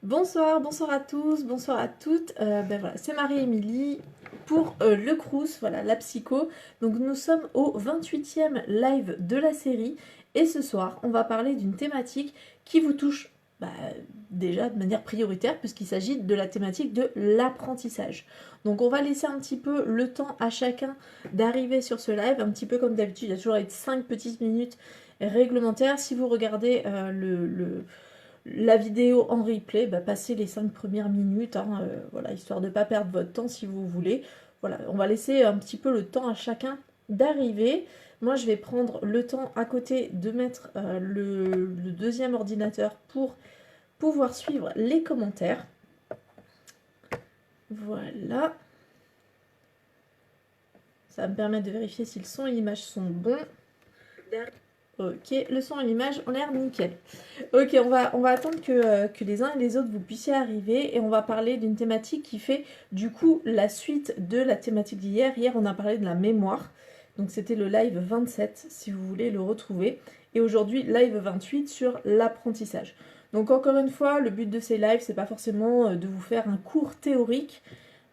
Bonsoir, bonsoir à tous, bonsoir à toutes. Voilà, c'est Marie-Émilie pour le Crous, voilà, la psycho. Donc nous sommes au 28e live de la série et ce soir, on va parler d'une thématique qui vous touche déjà de manière prioritaire puisqu'il s'agit de la thématique de l'apprentissage. Donc on va laisser un petit peu le temps à chacun d'arriver sur ce live, un petit peu comme d'habitude, il y a toujours les 5 petites minutes réglementaires. Si vous regardez la vidéo en replay, passez les 5 premières minutes, hein, voilà, histoire de ne pas perdre votre temps si vous voulez. Voilà, on va laisser un petit peu le temps à chacun d'arriver. Moi, je vais prendre le temps à côté de mettre le deuxième ordinateur pour pouvoir suivre les commentaires. Voilà. Ça va me permettre de vérifier si le son et l'image sont bons. Ok, le son et l'image ont l'air nickel. Ok, on va attendre que les uns et les autres vous puissiez arriver et on va parler d'une thématique qui fait du coup la suite de la thématique d'hier. Hier, on a parlé de la mémoire. Donc c'était le live 27 si vous voulez le retrouver. Et aujourd'hui, live 28 sur l'apprentissage. Donc encore une fois, le but de ces lives, c'est pas forcément de vous faire un cours théorique.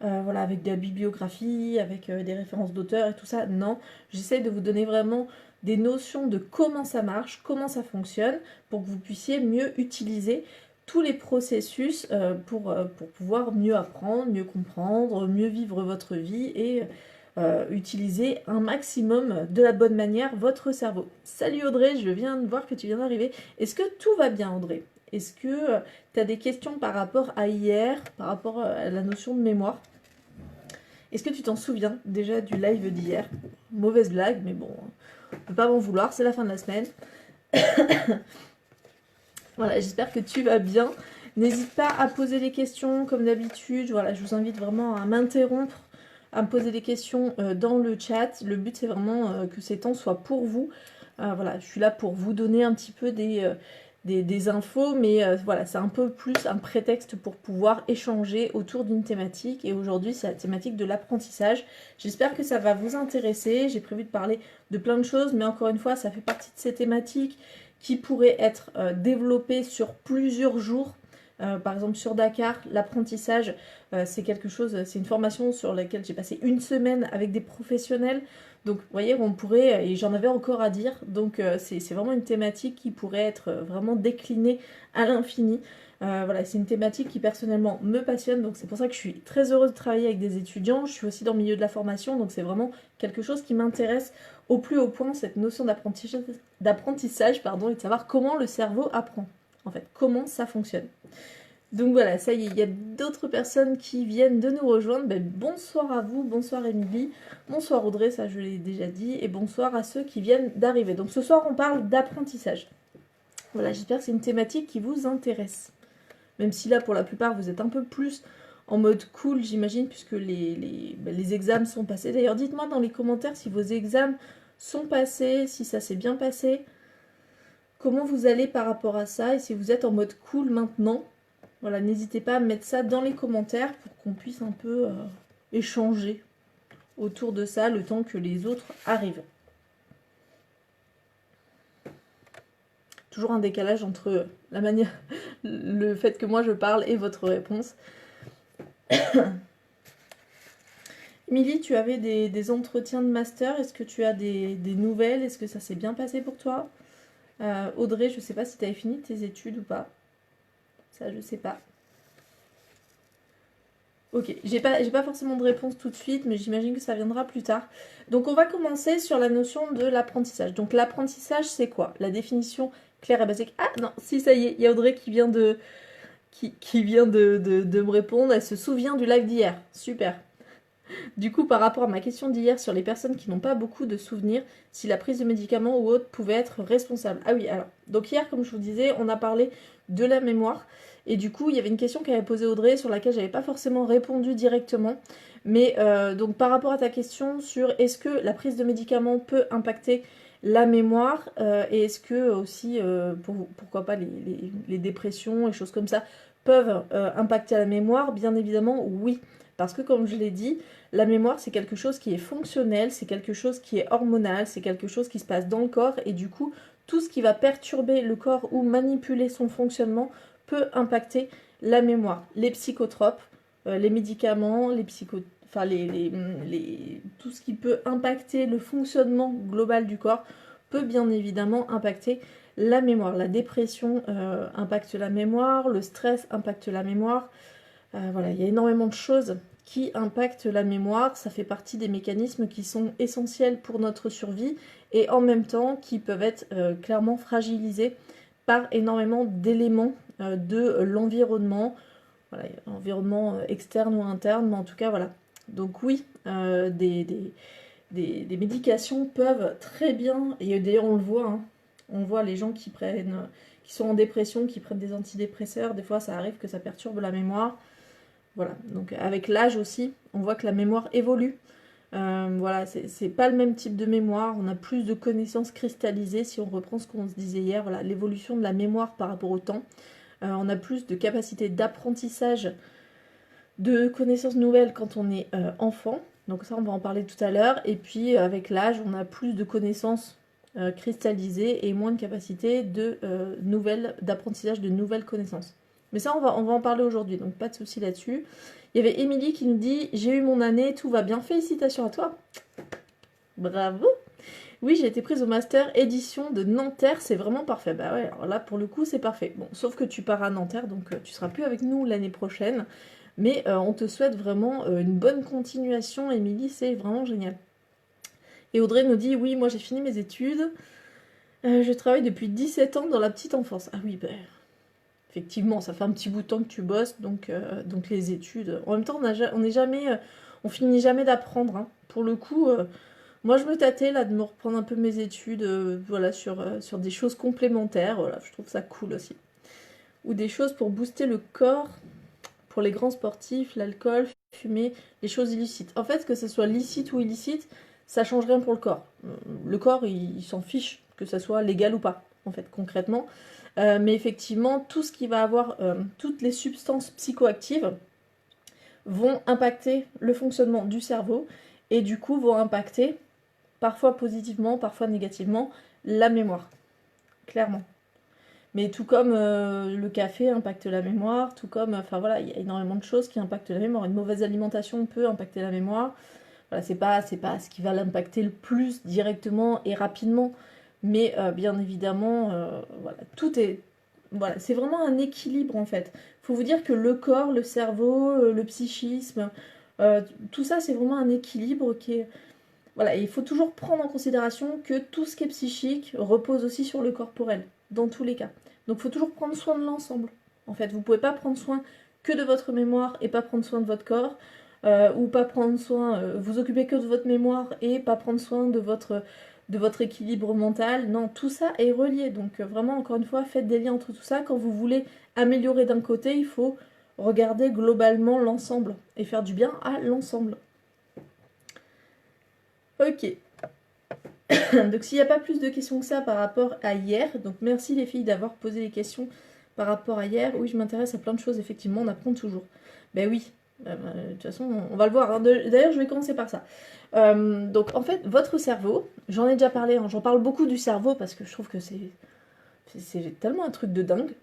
Voilà, avec de la bibliographie, avec des références d'auteurs et tout ça. Non, j'essaie de vous donner vraiment des notions de comment ça marche, comment ça fonctionne, pour que vous puissiez mieux utiliser tous les processus pour pouvoir mieux apprendre, mieux comprendre, mieux vivre votre vie et utiliser un maximum de la bonne manière votre cerveau. Salut Audrey, je viens de voir que tu viens d'arriver. Est-ce que tout va bien Audrey? Est-ce que tu as des questions par rapport à hier, par rapport à la notion de mémoire? Est-ce que tu t'en souviens déjà du live d'hier? Mauvaise blague, mais bon, on peut pas m'en vouloir, c'est la fin de la semaine. Voilà, j'espère que tu vas bien. N'hésite pas à poser des questions comme d'habitude. Voilà, je vous invite vraiment à m'interrompre, à me poser des questions dans le chat. Le but, c'est vraiment que ces temps soient pour vous. Voilà, je suis là pour vous donner un petit peu des infos, mais voilà, c'est un peu plus un prétexte pour pouvoir échanger autour d'une thématique. Et aujourd'hui, c'est la thématique de l'apprentissage. J'espère que ça va vous intéresser. J'ai prévu de parler de plein de choses, mais encore une fois, ça fait partie de ces thématiques qui pourraient être développées sur plusieurs jours. Par exemple sur Dakar, l'apprentissage, c'est quelque chose, c'est une formation sur laquelle j'ai passé une semaine avec des professionnels. Donc vous voyez, on pourrait, et j'en avais encore à dire, donc c'est vraiment une thématique qui pourrait être vraiment déclinée à l'infini. Voilà, c'est une thématique qui personnellement me passionne, donc c'est pour ça que je suis très heureuse de travailler avec des étudiants. Je suis aussi dans le milieu de la formation, donc c'est vraiment quelque chose qui m'intéresse au plus haut point, cette notion d'apprentissage, pardon, et de savoir comment le cerveau apprend, en fait, comment ça fonctionne. Donc voilà, ça y est, il y a d'autres personnes qui viennent de nous rejoindre. Bonsoir à vous, bonsoir Émilie, bonsoir Audrey, ça je l'ai déjà dit, et bonsoir à ceux qui viennent d'arriver. Donc ce soir on parle d'apprentissage. Voilà, j'espère que c'est une thématique qui vous intéresse. Même si là pour la plupart vous êtes un peu plus en mode cool, j'imagine, puisque les examens sont passés. D'ailleurs dites-moi dans les commentaires si vos examens sont passés, si ça s'est bien passé, comment vous allez par rapport à ça, et si vous êtes en mode cool maintenant. Voilà, n'hésitez pas à mettre ça dans les commentaires pour qu'on puisse un peu échanger autour de ça le temps que les autres arrivent. Toujours un décalage entre la manière, le fait que moi je parle et votre réponse. Émilie, tu avais des entretiens de master. Est-ce que tu as des nouvelles? Est-ce que ça s'est bien passé pour toi? Audrey, je ne sais pas si tu avais fini tes études ou pas. Ça, je sais pas. Ok, j'ai pas forcément de réponse tout de suite, mais j'imagine que ça viendra plus tard. Donc on va commencer sur la notion de l'apprentissage. Donc l'apprentissage, c'est quoi? La définition claire et basique. Ah non, si ça y est, il y a Audrey qui vient qui vient de me répondre. Elle se souvient du live d'hier. Super. Du coup, par rapport à ma question d'hier sur les personnes qui n'ont pas beaucoup de souvenirs, si la prise de médicaments ou autre pouvait être responsable. Ah oui, alors. Donc hier, comme je vous disais, on a parlé de la mémoire. Et du coup, il y avait une question qu'avait posée Audrey sur laquelle j'avais pas forcément répondu directement. Mais donc par rapport à ta question sur est-ce que la prise de médicaments peut impacter la mémoire et est-ce que aussi, pourquoi pas les dépressions et choses comme ça peuvent impacter la mémoire? Bien évidemment, oui. Parce que comme je l'ai dit, la mémoire c'est quelque chose qui est fonctionnel, c'est quelque chose qui est hormonal, c'est quelque chose qui se passe dans le corps et du coup, tout ce qui va perturber le corps ou manipuler son fonctionnement peut impacter la mémoire. Les psychotropes, les médicaments, enfin tout ce qui peut impacter le fonctionnement global du corps peut bien évidemment impacter la mémoire. La dépression impacte la mémoire, le stress impacte la mémoire. Voilà, il y a énormément de choses qui impactent la mémoire. Ça fait partie des mécanismes qui sont essentiels pour notre survie et en même temps qui peuvent être clairement fragilisés par énormément d'éléments de l'environnement. Voilà, environnement externe ou interne, mais en tout cas, voilà. Donc oui, des médications peuvent très bien, et d'ailleurs on le voit, hein, on voit les gens qui sont en dépression, qui prennent des antidépresseurs, des fois ça arrive que ça perturbe la mémoire. Voilà, donc avec l'âge aussi, on voit que la mémoire évolue. Voilà, c'est pas le même type de mémoire, on a plus de connaissances cristallisées, si on reprend ce qu'on se disait hier, voilà, l'évolution de la mémoire par rapport au temps. On a plus de capacité d'apprentissage de connaissances nouvelles quand on est enfant. Donc ça, on va en parler tout à l'heure. Et puis, avec l'âge, on a plus de connaissances cristallisées et moins de capacité d'apprentissage de nouvelles connaissances. Mais ça, on va en parler aujourd'hui, donc pas de souci là-dessus. Il y avait Émilie qui nous dit « J'ai eu mon année, tout va bien, félicitations à toi !» Bravo. Oui, j'ai été prise au master édition de Nanterre, c'est vraiment parfait. Bah ouais, alors là, pour le coup, c'est parfait. Bon, sauf que tu pars à Nanterre, donc tu seras plus avec nous l'année prochaine. Mais on te souhaite vraiment une bonne continuation, Émilie, c'est vraiment génial. Et Audrey nous dit, oui, moi j'ai fini mes études. Je travaille depuis 17 ans dans la petite enfance. Ah oui, bah, effectivement, ça fait un petit bout de temps que tu bosses, donc les études. En même temps, on finit jamais d'apprendre. Hein. Pour le coup, moi je me tâtais là de me reprendre un peu mes études, voilà, sur des choses complémentaires. Voilà, je trouve ça cool aussi. Ou des choses pour booster le corps. Pour les grands sportifs, l'alcool, fumer, les choses illicites. En fait, que ce soit licite ou illicite, ça change rien pour le corps. Le corps, il s'en fiche que ça soit légal ou pas, en fait, concrètement. Mais effectivement, tout ce qui va avoir, toutes les substances psychoactives vont impacter le fonctionnement du cerveau et du coup vont impacter, parfois positivement, parfois négativement, la mémoire. Clairement. Mais tout comme le café impacte la mémoire, tout comme, enfin voilà, il y a énormément de choses qui impactent la mémoire. Une mauvaise alimentation peut impacter la mémoire. Voilà, c'est pas ce qui va l'impacter le plus directement et rapidement. Mais bien évidemment, voilà, voilà, c'est vraiment un équilibre en fait. Il faut vous dire que le corps, le cerveau, le psychisme, tout ça c'est vraiment un équilibre qui est... Voilà, et il faut toujours prendre en considération que tout ce qui est psychique repose aussi sur le corporel, dans tous les cas. Donc il faut toujours prendre soin de l'ensemble. En fait, vous ne pouvez pas prendre soin que de votre mémoire et pas prendre soin de votre corps, ou pas prendre soin, vous occuper que de votre mémoire et pas prendre soin de votre équilibre mental. Non, tout ça est relié. Donc vraiment, encore une fois, faites des liens entre tout ça. Quand vous voulez améliorer d'un côté, il faut regarder globalement l'ensemble et faire du bien à l'ensemble. Ok. Donc s'il n'y a pas plus de questions que ça par rapport à hier, donc merci les filles d'avoir posé les questions par rapport à hier. Oui, je m'intéresse à plein de choses, effectivement, on apprend toujours. Ben oui, de toute façon, on va le voir. Hein. D'ailleurs, je vais commencer par ça. Donc en fait, votre cerveau, j'en ai déjà parlé, hein, j'en parle beaucoup du cerveau parce que je trouve que c'est tellement un truc de dingue.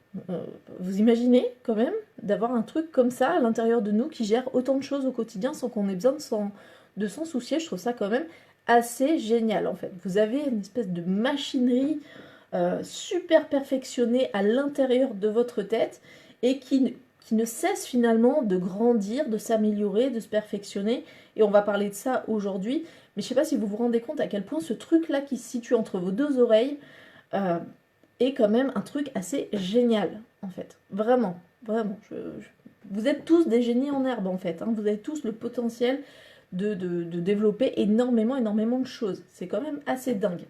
Vous imaginez quand même d'avoir un truc comme ça à l'intérieur de nous qui gère autant de choses au quotidien sans qu'on ait besoin de s'en soucier. Je trouve ça quand même assez génial en fait. Vous avez une espèce de machinerie super perfectionnée à l'intérieur de votre tête et qui ne cesse finalement de grandir, de s'améliorer, de se perfectionner. Et on va parler de ça aujourd'hui. Mais je ne sais pas si vous vous rendez compte à quel point ce truc-là qui se situe entre vos deux oreilles est quand même un truc assez génial en fait. Vraiment, vraiment. Vous êtes tous des génies en herbe en fait. Hein. Vous avez tous le potentiel de développer énormément de choses. C'est quand même assez dingue.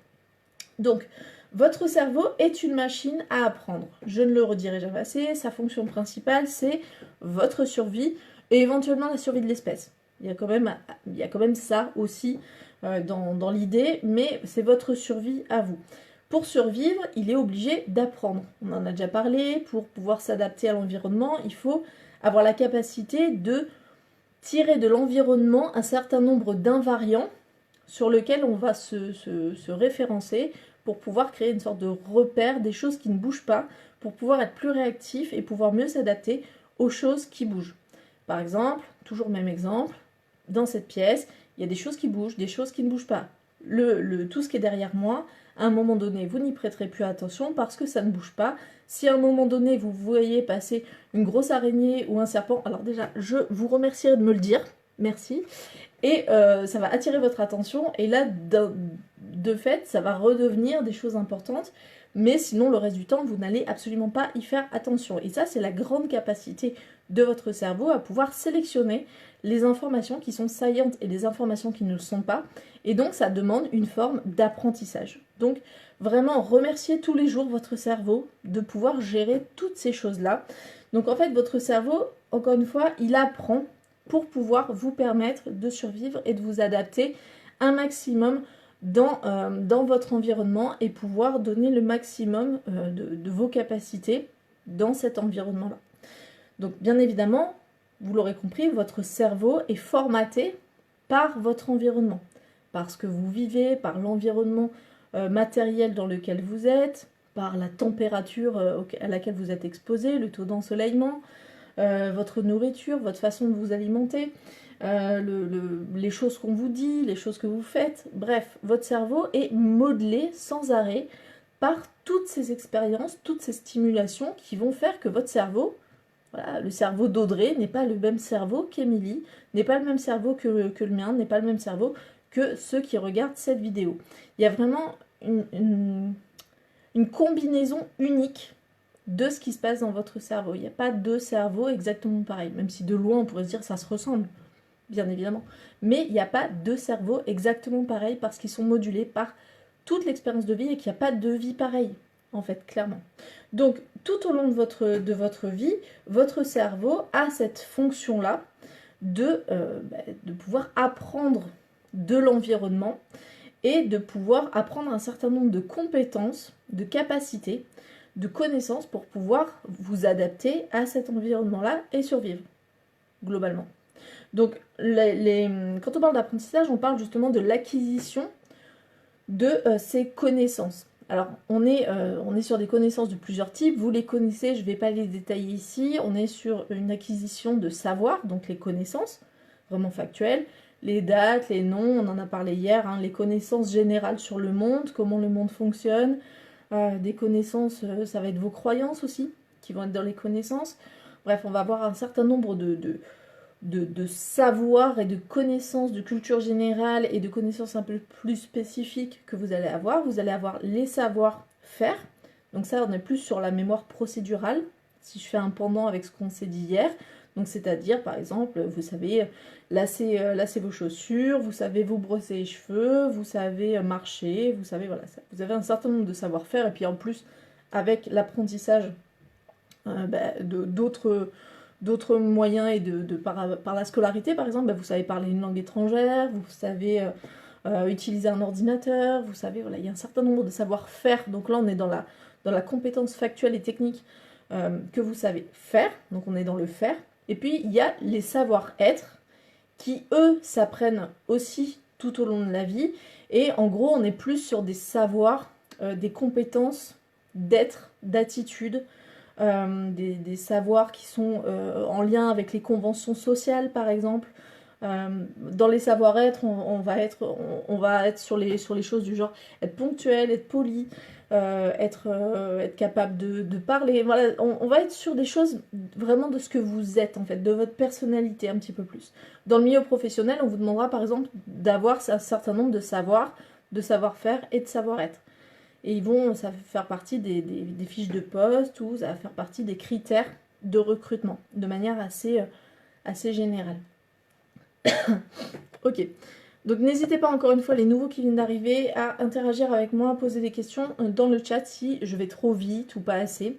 Donc, votre cerveau est une machine à apprendre. Je ne le redirai jamais assez. Sa fonction principale, c'est votre survie et éventuellement la survie de l'espèce. Il y a quand même ça aussi dans l'idée, mais c'est votre survie à vous. Pour survivre, il est obligé d'apprendre. On en a déjà parlé. Pour pouvoir s'adapter à l'environnement, il faut avoir la capacité de tirer de l'environnement un certain nombre d'invariants sur lesquels on va se référencer pour pouvoir créer une sorte de repère, des choses qui ne bougent pas, pour pouvoir être plus réactif et pouvoir mieux s'adapter aux choses qui bougent. Par exemple, toujours le même exemple, dans cette pièce, il y a des choses qui bougent, des choses qui ne bougent pas. Tout ce qui est derrière moi, à un moment donné, vous n'y prêterez plus attention parce que ça ne bouge pas. Si à un moment donné, vous voyez passer une grosse araignée ou un serpent, alors déjà, je vous remercierai de me le dire, merci. Et ça va attirer votre attention, et là, de fait, ça va redevenir des choses importantes, mais sinon, le reste du temps, vous n'allez absolument pas y faire attention. Et ça, c'est la grande capacité de votre cerveau à pouvoir sélectionner les informations qui sont saillantes et les informations qui ne le sont pas, et donc ça demande une forme d'apprentissage. Donc, vraiment, remerciez tous les jours votre cerveau de pouvoir gérer toutes ces choses-là. Donc, en fait, votre cerveau, encore une fois, il apprend pour pouvoir vous permettre de survivre et de vous adapter un maximum dans votre environnement et pouvoir donner le maximum de vos capacités dans cet environnement-là. Donc bien évidemment, vous l'aurez compris, votre cerveau est formaté par votre environnement, par ce que vous vivez, par l'environnement matériel dans lequel vous êtes, par la température à laquelle vous êtes exposé, le taux d'ensoleillement, votre nourriture, votre façon de vous alimenter, les choses qu'on vous dit, les choses que vous faites. Bref, votre cerveau est modelé sans arrêt par toutes ces expériences, toutes ces stimulations qui vont faire que votre cerveau, voilà, le cerveau d'Audrey n'est pas le même cerveau qu'Émilie, n'est pas le même cerveau que le mien, n'est pas le même cerveau que ceux qui regardent cette vidéo. Il y a vraiment une combinaison unique de ce qui se passe dans votre cerveau. Il n'y a pas deux cerveaux exactement pareils, même si de loin on pourrait se dire ça se ressemble, bien évidemment. Mais il n'y a pas deux cerveaux exactement pareils parce qu'ils sont modulés par toute l'expérience de vie et qu'il n'y a pas deux vies pareilles, en fait, clairement. Donc, tout au long de votre vie, votre cerveau a cette fonction-là de pouvoir apprendre de l'environnement et de pouvoir apprendre un certain nombre de compétences, de capacités, de connaissances pour pouvoir vous adapter à cet environnement-là et survivre, globalement. Donc, quand on parle d'apprentissage, on parle justement de l'acquisition de ces connaissances. Alors, on est sur des connaissances de plusieurs types, vous les connaissez, je ne vais pas les détailler ici. On est sur une acquisition de savoir, donc les connaissances, vraiment factuelles, les dates, les noms, on en a parlé hier, hein, les connaissances générales sur le monde, comment le monde fonctionne, des connaissances, ça va être vos croyances aussi, qui vont être dans les connaissances. Bref, on va avoir un certain nombre de savoir et de connaissances de culture générale et de connaissances un peu plus spécifiques que vous allez avoir. Vous allez avoir les savoir-faire. Donc ça, on est plus sur la mémoire procédurale, si je fais un pendant avec ce qu'on s'est dit hier. Donc c'est-à-dire, par exemple, vous savez lasser vos chaussures, vous savez vous brosser les cheveux, vous savez marcher, vous savez, voilà, ça. Vous avez un certain nombre de savoir-faire. Et puis en plus, avec l'apprentissage d'autres moyens et par la scolarité, par exemple, vous savez parler une langue étrangère, vous savez utiliser un ordinateur, vous savez, voilà, il y a un certain nombre de savoir-faire. Donc là, on est dans la compétence factuelle et technique que vous savez faire, donc on est dans le faire. Et puis, il y a les savoir-être qui, eux, s'apprennent aussi tout au long de la vie. Et en gros, on est plus sur des savoirs, des compétences d'être, d'attitude, des savoirs qui sont en lien avec les conventions sociales, par exemple. Dans les savoir-être, on va être sur les choses du genre être ponctuel, être poli, être capable de parler. Voilà, on va être sur des choses vraiment de ce que vous êtes, en fait, de votre personnalité un petit peu plus. Dans le milieu professionnel, on vous demandera par exemple d'avoir un certain nombre de savoirs, de savoir-faire et de savoir-être. Et ça va faire partie des fiches de poste ou ça va faire partie des critères de recrutement, de manière assez générale. Ok, donc n'hésitez pas encore une fois, les nouveaux qui viennent d'arriver, à interagir avec moi, à poser des questions dans le chat si je vais trop vite ou pas assez.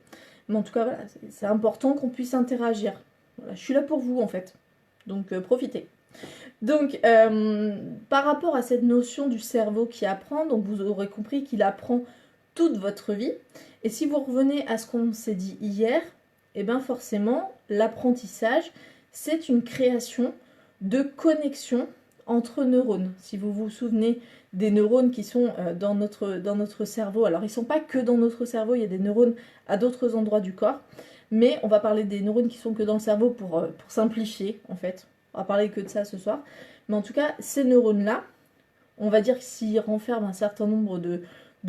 Mais en tout cas, voilà, c'est important qu'on puisse interagir. Voilà, je suis là pour vous en fait, donc profitez. Donc, par rapport à cette notion du cerveau qui apprend, donc vous aurez compris qu'il apprend toute votre vie. Et si vous revenez à ce qu'on s'est dit hier, eh bien forcément, l'apprentissage, c'est une création de connexion entre neurones. Si vous vous souvenez des neurones qui sont dans notre cerveau, alors ils ne sont pas que dans notre cerveau, il y a des neurones à d'autres endroits du corps, mais on va parler des neurones qui sont que dans le cerveau pour simplifier en fait. On va parler que de ça ce soir. Mais en tout cas, ces neurones-là, on va dire s'ils renferment un certain nombre de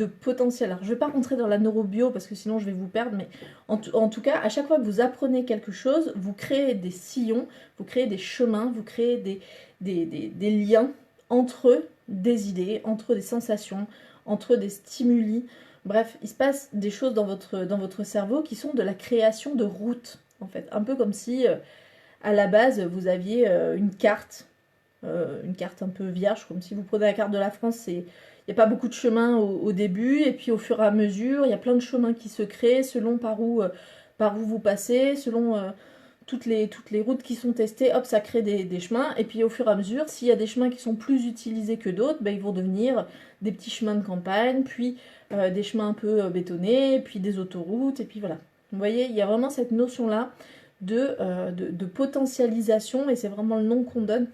potentiels. Alors, je ne vais pas rentrer dans la neurobio parce que sinon je vais vous perdre, mais en tout cas, à chaque fois que vous apprenez quelque chose, vous créez des sillons, vous créez des chemins, vous créez des liens entre des idées, entre des sensations, entre des stimuli. Bref, il se passe des choses dans votre cerveau qui sont de la création de routes, en fait. Un peu comme si, à la base, vous aviez une carte un peu vierge, comme si vous prenez la carte de la France, il n'y a pas beaucoup de chemin au début, et puis au fur et à mesure, il y a plein de chemins qui se créent, selon par où vous passez, selon toutes les routes qui sont testées, hop, ça crée des chemins, et puis au fur et à mesure, s'il y a des chemins qui sont plus utilisés que d'autres, ben, ils vont devenir des petits chemins de campagne, puis des chemins un peu bétonnés, puis des autoroutes, et puis voilà. Vous voyez, il y a vraiment cette notion-là de potentialisation, et c'est vraiment le nom qu'on donne,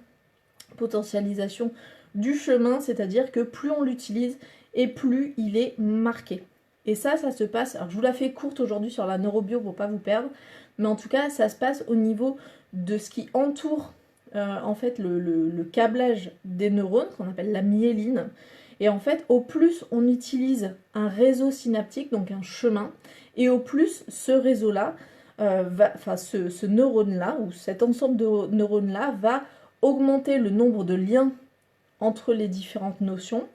potentialisation du chemin, c'est-à-dire que plus on l'utilise et plus il est marqué. Et ça se passe, alors je vous la fais courte aujourd'hui sur la neurobio pour pas vous perdre, mais en tout cas ça se passe au niveau de ce qui entoure en fait le câblage des neurones, qu'on appelle la myéline. Et en fait, au plus on utilise un réseau synaptique, donc un chemin, et au plus ce réseau-là, ce neurone-là, ou cet ensemble de neurones-là, va augmenter le nombre de liens entre les différentes notions,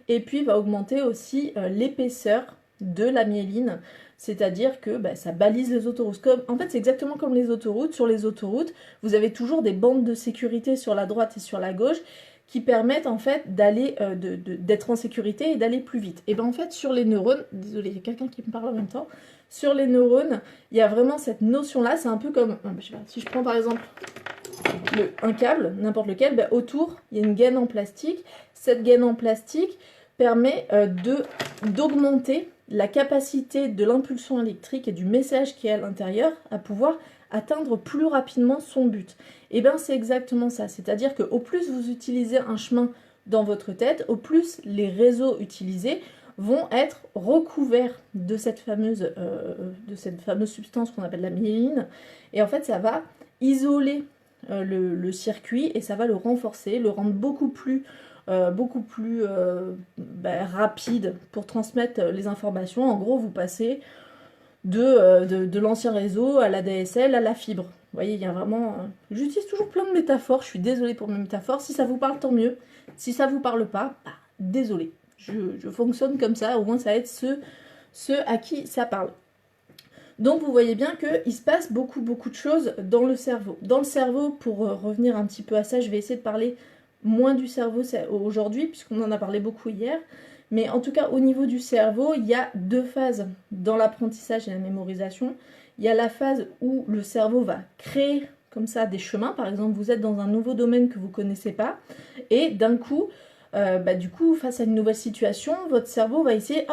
et puis va augmenter aussi l'épaisseur de la myéline, c'est-à-dire que ça balise les autoroutes. En fait, c'est exactement comme les autoroutes. Sur les autoroutes, vous avez toujours des bandes de sécurité sur la droite et sur la gauche qui permettent en fait d'aller, d'être en sécurité et d'aller plus vite. Et bien en fait, sur les neurones, désolé, il y a quelqu'un qui me parle en même temps, sur les neurones, il y a vraiment cette notion-là, c'est un peu comme, je sais pas, si je prends par exemple un câble, n'importe lequel, autour, il y a une gaine en plastique. Cette gaine en plastique permet d'augmenter la capacité de l'impulsion électrique et du message qui est à l'intérieur à pouvoir atteindre plus rapidement son but. Et bien c'est exactement ça, c'est-à-dire qu'au plus vous utilisez un chemin dans votre tête, au plus les réseaux utilisés vont être recouverts de cette fameuse substance qu'on appelle la myéline, et en fait ça va isoler le circuit et ça va le renforcer, le rendre beaucoup plus rapide pour transmettre les informations. En gros, vous passez de l'ancien réseau à la DSL, à la fibre. Vous voyez, il y a vraiment... J'utilise toujours plein de métaphores, je suis désolée pour mes métaphores. Si ça vous parle, tant mieux. Si ça vous parle pas, désolée. Je fonctionne comme ça, au moins ça aide ceux à qui ça parle. Donc vous voyez bien qu'il se passe beaucoup de choses dans le cerveau. Dans le cerveau, pour revenir un petit peu à ça, je vais essayer de parler moins du cerveau aujourd'hui, puisqu'on en a parlé beaucoup hier. Mais en tout cas, au niveau du cerveau, il y a deux phases dans l'apprentissage et la mémorisation. Il y a la phase où le cerveau va créer comme ça des chemins. Par exemple, vous êtes dans un nouveau domaine que vous ne connaissez pas. Et d'un coup... du coup, face à une nouvelle situation, votre cerveau va essayer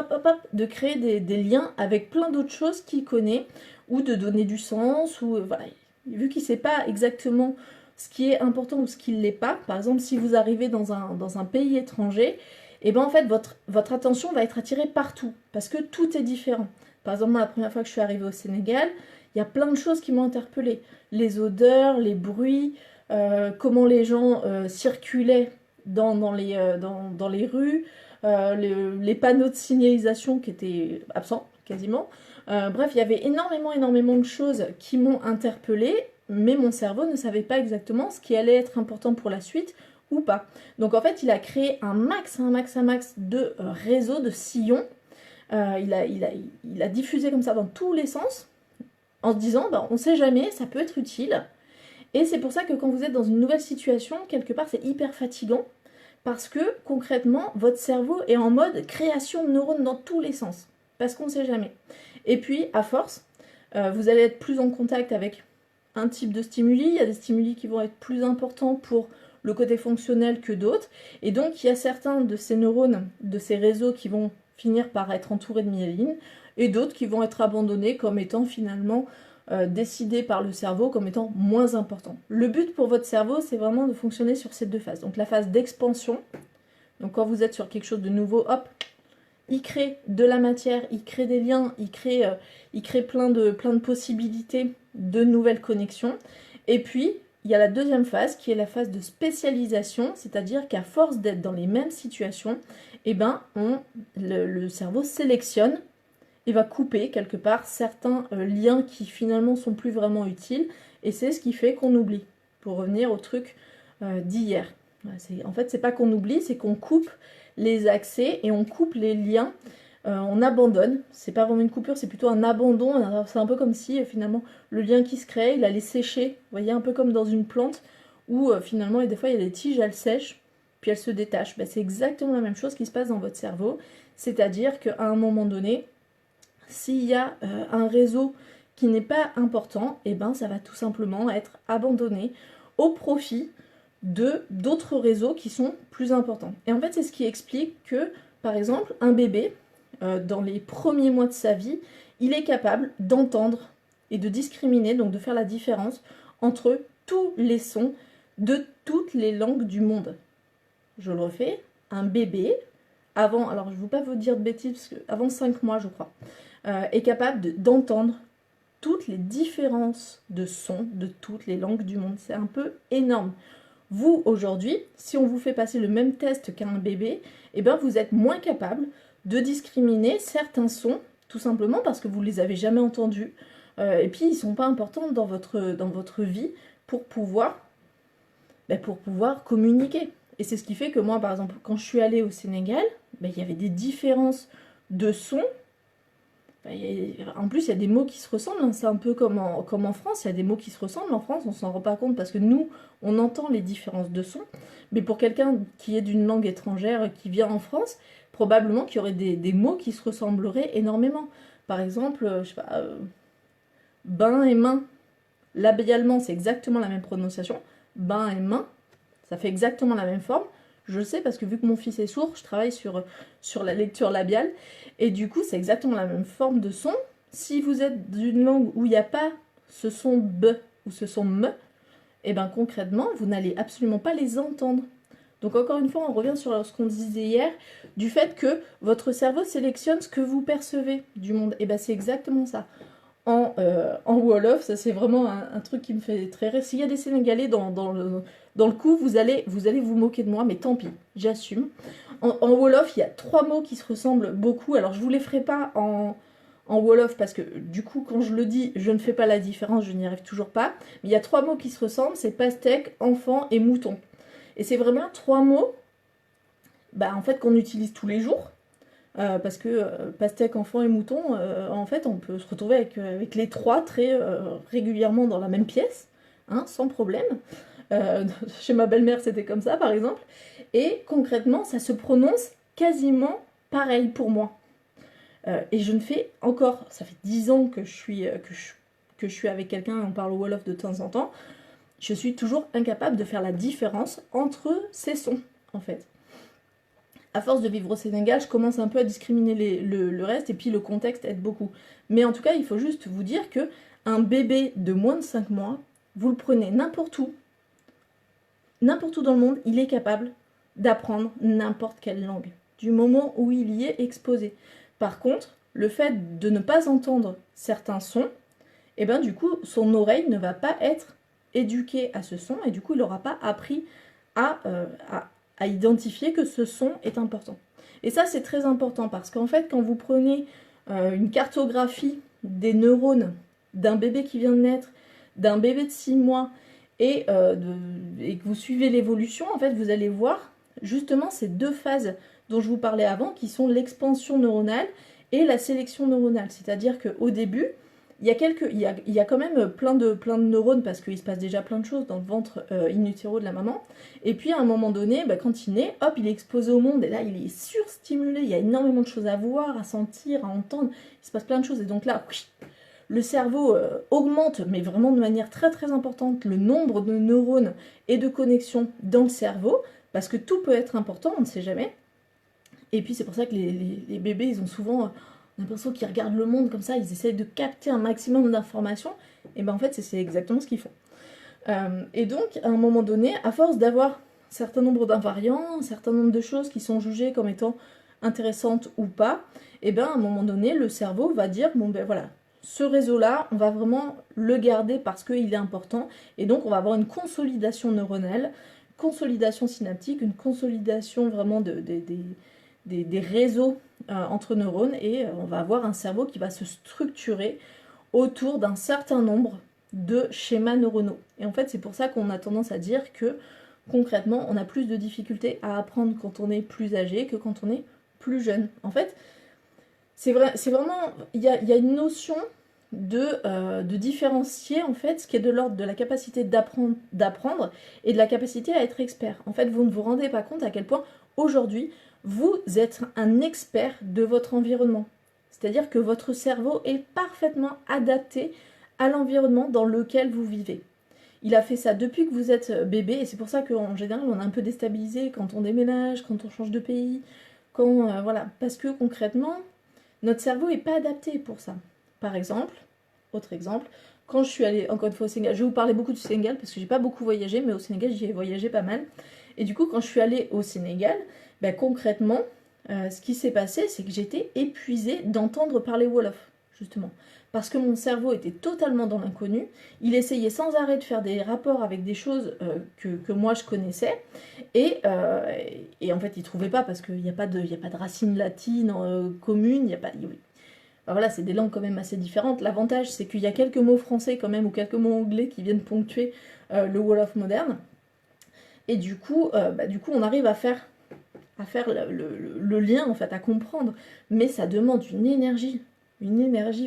de créer des liens avec plein d'autres choses qu'il connaît, ou de donner du sens, ou voilà. Vu qu'il ne sait pas exactement ce qui est important ou ce qui ne l'est pas, par exemple, si vous arrivez dans un pays étranger, et ben en fait, votre attention va être attirée partout, parce que tout est différent. Par exemple, moi, la première fois que je suis arrivée au Sénégal, il y a plein de choses qui m'ont interpellée. Les odeurs, les bruits, comment les gens circulaient dans les rues, les panneaux de signalisation qui étaient absents quasiment. Bref, il y avait énormément de choses qui m'ont interpellée, mais mon cerveau ne savait pas exactement ce qui allait être important pour la suite ou pas. Donc en fait, il a créé un max de réseaux, de sillons. Il a diffusé comme ça dans tous les sens, en se disant, on ne sait jamais, ça peut être utile. Et c'est pour ça que quand vous êtes dans une nouvelle situation, quelque part, c'est hyper fatigant. Parce que, concrètement, votre cerveau est en mode création de neurones dans tous les sens. Parce qu'on ne sait jamais. Et puis, à force, vous allez être plus en contact avec un type de stimuli. Il y a des stimuli qui vont être plus importants pour le côté fonctionnel que d'autres. Et donc, il y a certains de ces neurones, de ces réseaux qui vont finir par être entourés de myéline. Et d'autres qui vont être abandonnés comme étant finalement décidés par le cerveau comme étant moins importants. Le but pour votre cerveau, c'est vraiment de fonctionner sur ces deux phases. Donc la phase d'expansion, donc quand vous êtes sur quelque chose de nouveau, hop, il crée de la matière, il crée des liens, il crée plein de possibilités de nouvelles connexions. Et puis, il y a la deuxième phase qui est la phase de spécialisation, c'est-à-dire qu'à force d'être dans les mêmes situations, eh ben, le cerveau sélectionne et va couper quelque part certains liens qui finalement sont plus vraiment utiles, et c'est ce qui fait qu'on oublie. Pour revenir au truc d'hier. En fait, c'est pas qu'on oublie, c'est qu'on coupe les accès et on coupe les liens, on abandonne. C'est pas vraiment une coupure, c'est plutôt un abandon. C'est un peu comme si finalement le lien qui se crée, il allait sécher. Vous voyez, un peu comme dans une plante où finalement, et des fois, il y a des tiges, elles sèchent, puis elles se détachent. C'est exactement la même chose qui se passe dans votre cerveau. C'est-à-dire qu'à un moment donné, s'il y a un réseau qui n'est pas important, et ben ça va tout simplement être abandonné au profit de d'autres réseaux qui sont plus importants. Et en fait, c'est ce qui explique que, par exemple, un bébé, dans les premiers mois de sa vie, il est capable d'entendre et de discriminer, donc de faire la différence entre tous les sons de toutes les langues du monde. Je le refais, un bébé, avant, alors je ne veux pas vous dire de bêtises, parce que avant 5 mois, je crois, est capable d'entendre toutes les différences de sons de toutes les langues du monde. C'est un peu énorme. Vous, aujourd'hui, si on vous fait passer le même test qu'un bébé, eh ben vous êtes moins capable de discriminer certains sons, tout simplement parce que vous ne les avez jamais entendus, et puis ils ne sont pas importants dans votre vie pour pouvoir communiquer. Et c'est ce qui fait que moi, par exemple, quand je suis allée au Sénégal, il y avait des différences de sons. En plus, il y a des mots qui se ressemblent, hein. C'est un peu comme en France, il y a des mots qui se ressemblent. En France, on s'en rend pas compte parce que nous, on entend les différences de sons. Mais pour quelqu'un qui est d'une langue étrangère, qui vient en France, probablement qu'il y aurait des mots qui se ressembleraient énormément. Par exemple, je sais pas, bain et main. Labialement, c'est exactement la même prononciation. Bain et main, ça fait exactement la même forme. Je le sais parce que vu que mon fils est sourd, je travaille sur la lecture labiale. Et du coup, c'est exactement la même forme de son. Si vous êtes d'une langue où il n'y a pas ce son B ou ce son M, et bien concrètement, vous n'allez absolument pas les entendre. Donc encore une fois, on revient sur ce qu'on disait hier, du fait que votre cerveau sélectionne ce que vous percevez du monde. Et bien c'est exactement ça. En Wolof, ça c'est vraiment un truc qui me fait très rire. S'il y a des Sénégalais dans le coup, vous allez vous moquer de moi, mais tant pis, j'assume. En Wolof, il y a 3 mots qui se ressemblent beaucoup. Alors je vous les ferai pas en Wolof parce que du coup, quand je le dis, je ne fais pas la différence, je n'y arrive toujours pas. Mais il y a 3 mots qui se ressemblent, c'est pastèque, enfant et mouton. Et c'est vraiment 3 mots en fait, qu'on utilise tous les jours. Parce que pastèque, enfant et mouton, en fait, on peut se retrouver avec les 3 très régulièrement dans la même pièce, hein, sans problème. Chez ma belle-mère, c'était comme ça, par exemple. Et concrètement, ça se prononce quasiment pareil pour moi. Et je ne fais encore, ça fait 10 ans que je suis avec quelqu'un, on parle au Wolof de temps en temps, je suis toujours incapable de faire la différence entre ces sons, en fait. À force de vivre au Sénégal, je commence un peu à discriminer le reste, et puis le contexte aide beaucoup. Mais en tout cas, il faut juste vous dire que un bébé de moins de 5 mois, vous le prenez n'importe où dans le monde, il est capable d'apprendre n'importe quelle langue, du moment où il y est exposé. Par contre, le fait de ne pas entendre certains sons, et du coup, son oreille ne va pas être éduquée à ce son, et du coup, il n'aura pas appris à identifier que ce son est important. Et ça, c'est très important, parce qu'en fait, quand vous prenez une cartographie des neurones d'un bébé qui vient de naître, d'un bébé de 6 mois, et que vous suivez l'évolution, en fait, vous allez voir justement ces 2 phases dont je vous parlais avant, qui sont l'expansion neuronale et la sélection neuronale. C'est-à-dire qu'au début, il y a quand même plein de neurones, parce qu'il se passe déjà plein de choses dans le ventre in utero de la maman. Et puis à un moment donné, quand il naît, hop, il est exposé au monde, et là il est surstimulé, il y a énormément de choses à voir, à sentir, à entendre, il se passe plein de choses. Et donc là, le cerveau augmente, mais vraiment de manière très très importante, le nombre de neurones et de connexions dans le cerveau, parce que tout peut être important, on ne sait jamais. Et puis c'est pour ça que les bébés, ils ont souvent On a l'impression qu'ils regardent le monde comme ça, ils essayent de capter un maximum d'informations, et ben en fait c'est exactement ce qu'ils font. Et donc à un moment donné, à force d'avoir un certain nombre d'invariants, un certain nombre de choses qui sont jugées comme étant intéressantes ou pas, et ben à un moment donné le cerveau va dire bon ben voilà, ce réseau-là, on va vraiment le garder parce qu'il est important, et donc on va avoir une consolidation neuronale, consolidation synaptique, une consolidation vraiment des réseaux entre neurones, et on va avoir un cerveau qui va se structurer autour d'un certain nombre de schémas neuronaux. Et en fait, c'est pour ça qu'on a tendance à dire que concrètement, on a plus de difficultés à apprendre quand on est plus âgé que quand on est plus jeune. En fait, c'est vraiment, il y a une notion de différencier en fait ce qui est de l'ordre de la capacité d'apprendre et de la capacité à être expert. En fait, vous ne vous rendez pas compte à quel point aujourd'hui vous êtes un expert de votre environnement. C'est-à-dire que votre cerveau est parfaitement adapté à l'environnement dans lequel vous vivez. Il a fait ça depuis que vous êtes bébé, et c'est pour ça qu'en général on est un peu déstabilisé quand on déménage, quand on change de pays, quand voilà, parce que concrètement notre cerveau n'est pas adapté pour ça. Par exemple, autre exemple, quand je suis allée encore une fois au Sénégal, je vais vous parler beaucoup du Sénégal parce que j'ai pas beaucoup voyagé, mais au Sénégal j'y ai voyagé pas mal. Et du coup, quand je suis allée au Sénégal, ben, concrètement, ce qui s'est passé, c'est que j'étais épuisée d'entendre parler Wolof, justement. Parce que mon cerveau était totalement dans l'inconnu. Il essayait sans arrêt de faire des rapports avec des choses que moi je connaissais. Et en fait, il ne trouvait pas parce qu'il n'y a pas de racines latines communes. Il y a pas, enfin, voilà, c'est des langues quand même assez différentes. L'avantage, c'est qu'il y a quelques mots français quand même ou quelques mots anglais qui viennent ponctuer le Wolof moderne. Et du coup, on arrive à faire le lien, en fait, à comprendre. Mais ça demande une énergie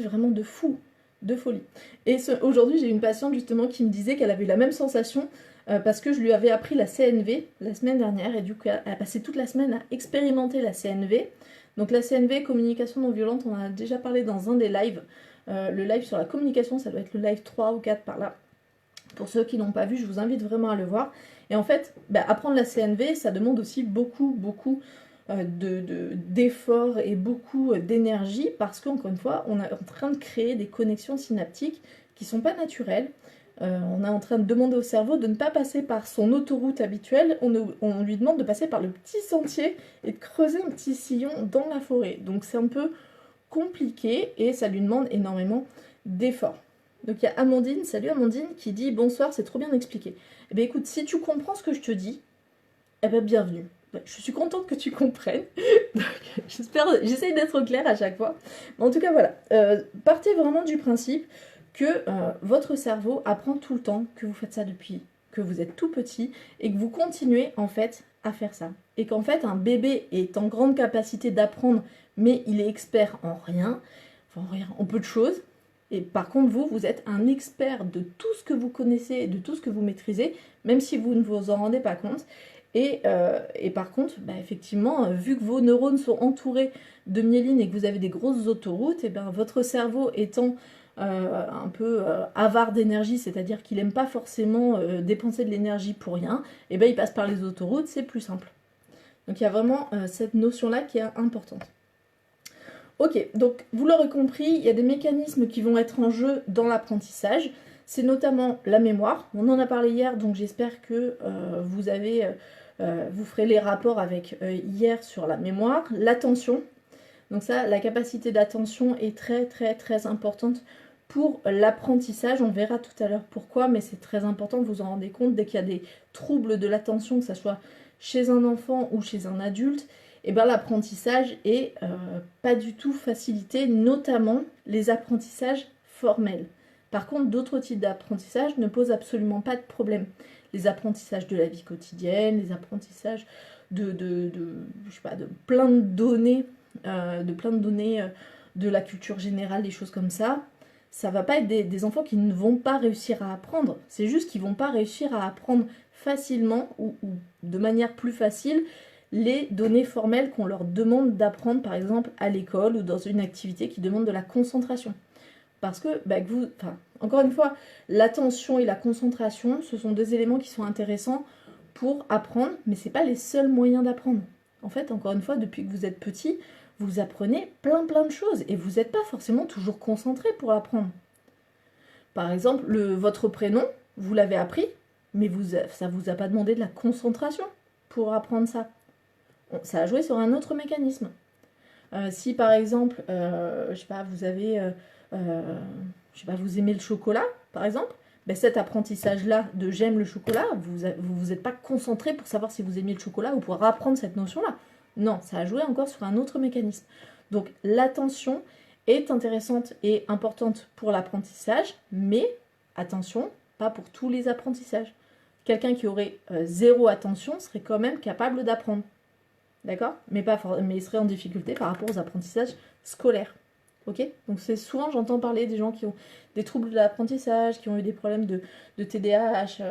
vraiment de fou, de folie. Et aujourd'hui, j'ai une patiente justement qui me disait qu'elle avait eu la même sensation parce que je lui avais appris la CNV la semaine dernière, et du coup, elle a passé toute la semaine à expérimenter la CNV. Donc la CNV, communication non violente, on en a déjà parlé dans un des lives. Le live sur la communication, ça doit être le live 3 ou 4 par là. Pour ceux qui n'ont pas vu, je vous invite vraiment à le voir. Et en fait, apprendre la CNV, ça demande aussi beaucoup d'efforts et beaucoup d'énergie, parce qu'encore une fois, on est en train de créer des connexions synaptiques qui ne sont pas naturelles. On est en train de demander au cerveau de ne pas passer par son autoroute habituelle, on lui demande de passer par le petit sentier et de creuser un petit sillon dans la forêt. Donc c'est un peu compliqué et ça lui demande énormément d'efforts. Donc il y a Amandine, salut Amandine, qui dit « Bonsoir, c'est trop bien expliqué ». Eh bien écoute, si tu comprends ce que je te dis, eh bien bienvenue. Je suis contente que tu comprennes. J'essaye d'être claire à chaque fois. Mais en tout cas, voilà. Partez vraiment du principe que votre cerveau apprend tout le temps, que vous faites ça depuis que vous êtes tout petit et que vous continuez en fait à faire ça. Et qu'en fait, un bébé est en grande capacité d'apprendre, mais il est expert en rien, en peu de choses. Et par contre, vous êtes un expert de tout ce que vous connaissez et de tout ce que vous maîtrisez, même si vous ne vous en rendez pas compte. Et par contre, effectivement, vu que vos neurones sont entourés de myéline et que vous avez des grosses autoroutes, et votre cerveau étant un peu avare d'énergie, c'est-à-dire qu'il n'aime pas forcément dépenser de l'énergie pour rien, et il passe par les autoroutes, c'est plus simple. Donc il y a vraiment cette notion-là qui est importante. Ok, donc vous l'aurez compris, il y a des mécanismes qui vont être en jeu dans l'apprentissage. C'est notamment la mémoire. On en a parlé hier, donc j'espère que vous ferez les rapports avec hier sur la mémoire. L'attention. Donc ça, la capacité d'attention est très très très importante pour l'apprentissage. On verra tout à l'heure pourquoi, mais c'est très important, vous vous en rendez compte, dès qu'il y a des troubles de l'attention, que ce soit chez un enfant ou chez un adulte, l'apprentissage est pas du tout facilité, notamment les apprentissages formels. Par contre, d'autres types d'apprentissage ne posent absolument pas de problème. Les apprentissages de la vie quotidienne, les apprentissages de plein de données, de la culture générale, des choses comme ça, ça va pas être des enfants qui ne vont pas réussir à apprendre. C'est juste qu'ils vont pas réussir à apprendre facilement ou de manière plus facile les données formelles qu'on leur demande d'apprendre, par exemple à l'école ou dans une activité qui demande de la concentration. Parce que, encore une fois, l'attention et la concentration, ce sont deux éléments qui sont intéressants pour apprendre, mais ce n'est pas les seuls moyens d'apprendre. En fait, encore une fois, depuis que vous êtes petit, vous apprenez plein de choses et vous n'êtes pas forcément toujours concentré pour apprendre. Par exemple, votre prénom, vous l'avez appris, mais ça ne vous a pas demandé de la concentration pour apprendre ça. Ça a joué sur un autre mécanisme. Si par exemple, je sais pas, vous avez, je sais pas, vous aimez le chocolat, par exemple, ben cet apprentissage-là de j'aime le chocolat, vous êtes pas concentré pour savoir si vous aimiez le chocolat ou pour apprendre cette notion-là. Non, ça a joué encore sur un autre mécanisme. Donc l'attention est intéressante et importante pour l'apprentissage, mais attention, pas pour tous les apprentissages. Quelqu'un qui aurait zéro attention serait quand même capable d'apprendre. D'accord, mais il serait en difficulté par rapport aux apprentissages scolaires. Ok, donc c'est souvent, j'entends parler des gens qui ont des troubles de l'apprentissage, qui ont eu des problèmes de TDAH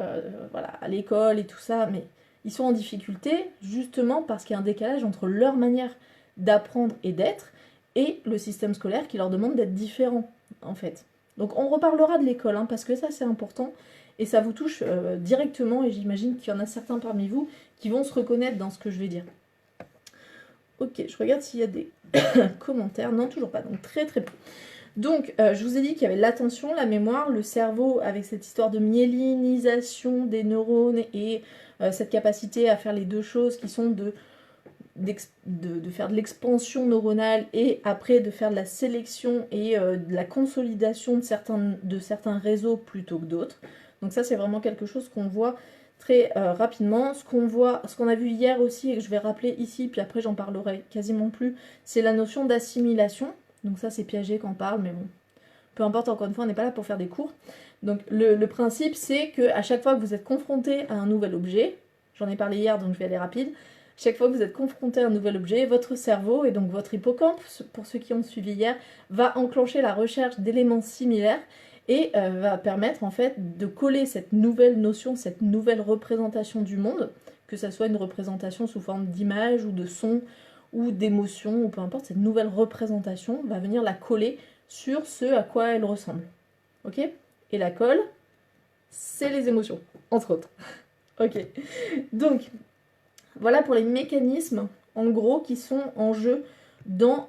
voilà, à l'école et tout ça, mais ils sont en difficulté justement parce qu'il y a un décalage entre leur manière d'apprendre et d'être et le système scolaire qui leur demande d'être différent, en fait. Donc on reparlera de l'école, hein, parce que ça c'est important et ça vous touche directement, et j'imagine qu'il y en a certains parmi vous qui vont se reconnaître dans ce que je vais dire. Ok, je regarde s'il y a des commentaires. Non, toujours pas. Donc très peu. Donc, je vous ai dit qu'il y avait l'attention, la mémoire, le cerveau avec cette histoire de myélinisation des neurones et cette capacité à faire les deux choses qui sont de faire de l'expansion neuronale et après de faire de la sélection et de la consolidation de certains réseaux plutôt que d'autres. Donc ça, c'est vraiment quelque chose qu'on voit très rapidement. Ce qu'on a vu hier aussi, et que je vais rappeler ici, puis après j'en parlerai quasiment plus, c'est la notion d'assimilation. Donc ça c'est Piaget qu'en parle, mais bon, peu importe, encore une fois, on n'est pas là pour faire des cours. Donc le principe, c'est qu'à chaque fois que vous êtes confronté à un nouvel objet, j'en ai parlé hier, donc je vais aller rapide, chaque fois que vous êtes confronté à un nouvel objet, votre cerveau, et donc votre hippocampe, pour ceux qui ont suivi hier, va enclencher la recherche d'éléments similaires, et va permettre en fait de coller cette nouvelle notion, cette nouvelle représentation du monde, que ça soit une représentation sous forme d'image ou de son ou d'émotion, ou peu importe, cette nouvelle représentation va venir la coller sur ce à quoi elle ressemble. Ok? Et la colle, c'est les émotions, entre autres. Ok. Donc, voilà pour les mécanismes, en gros, qui sont en jeu dans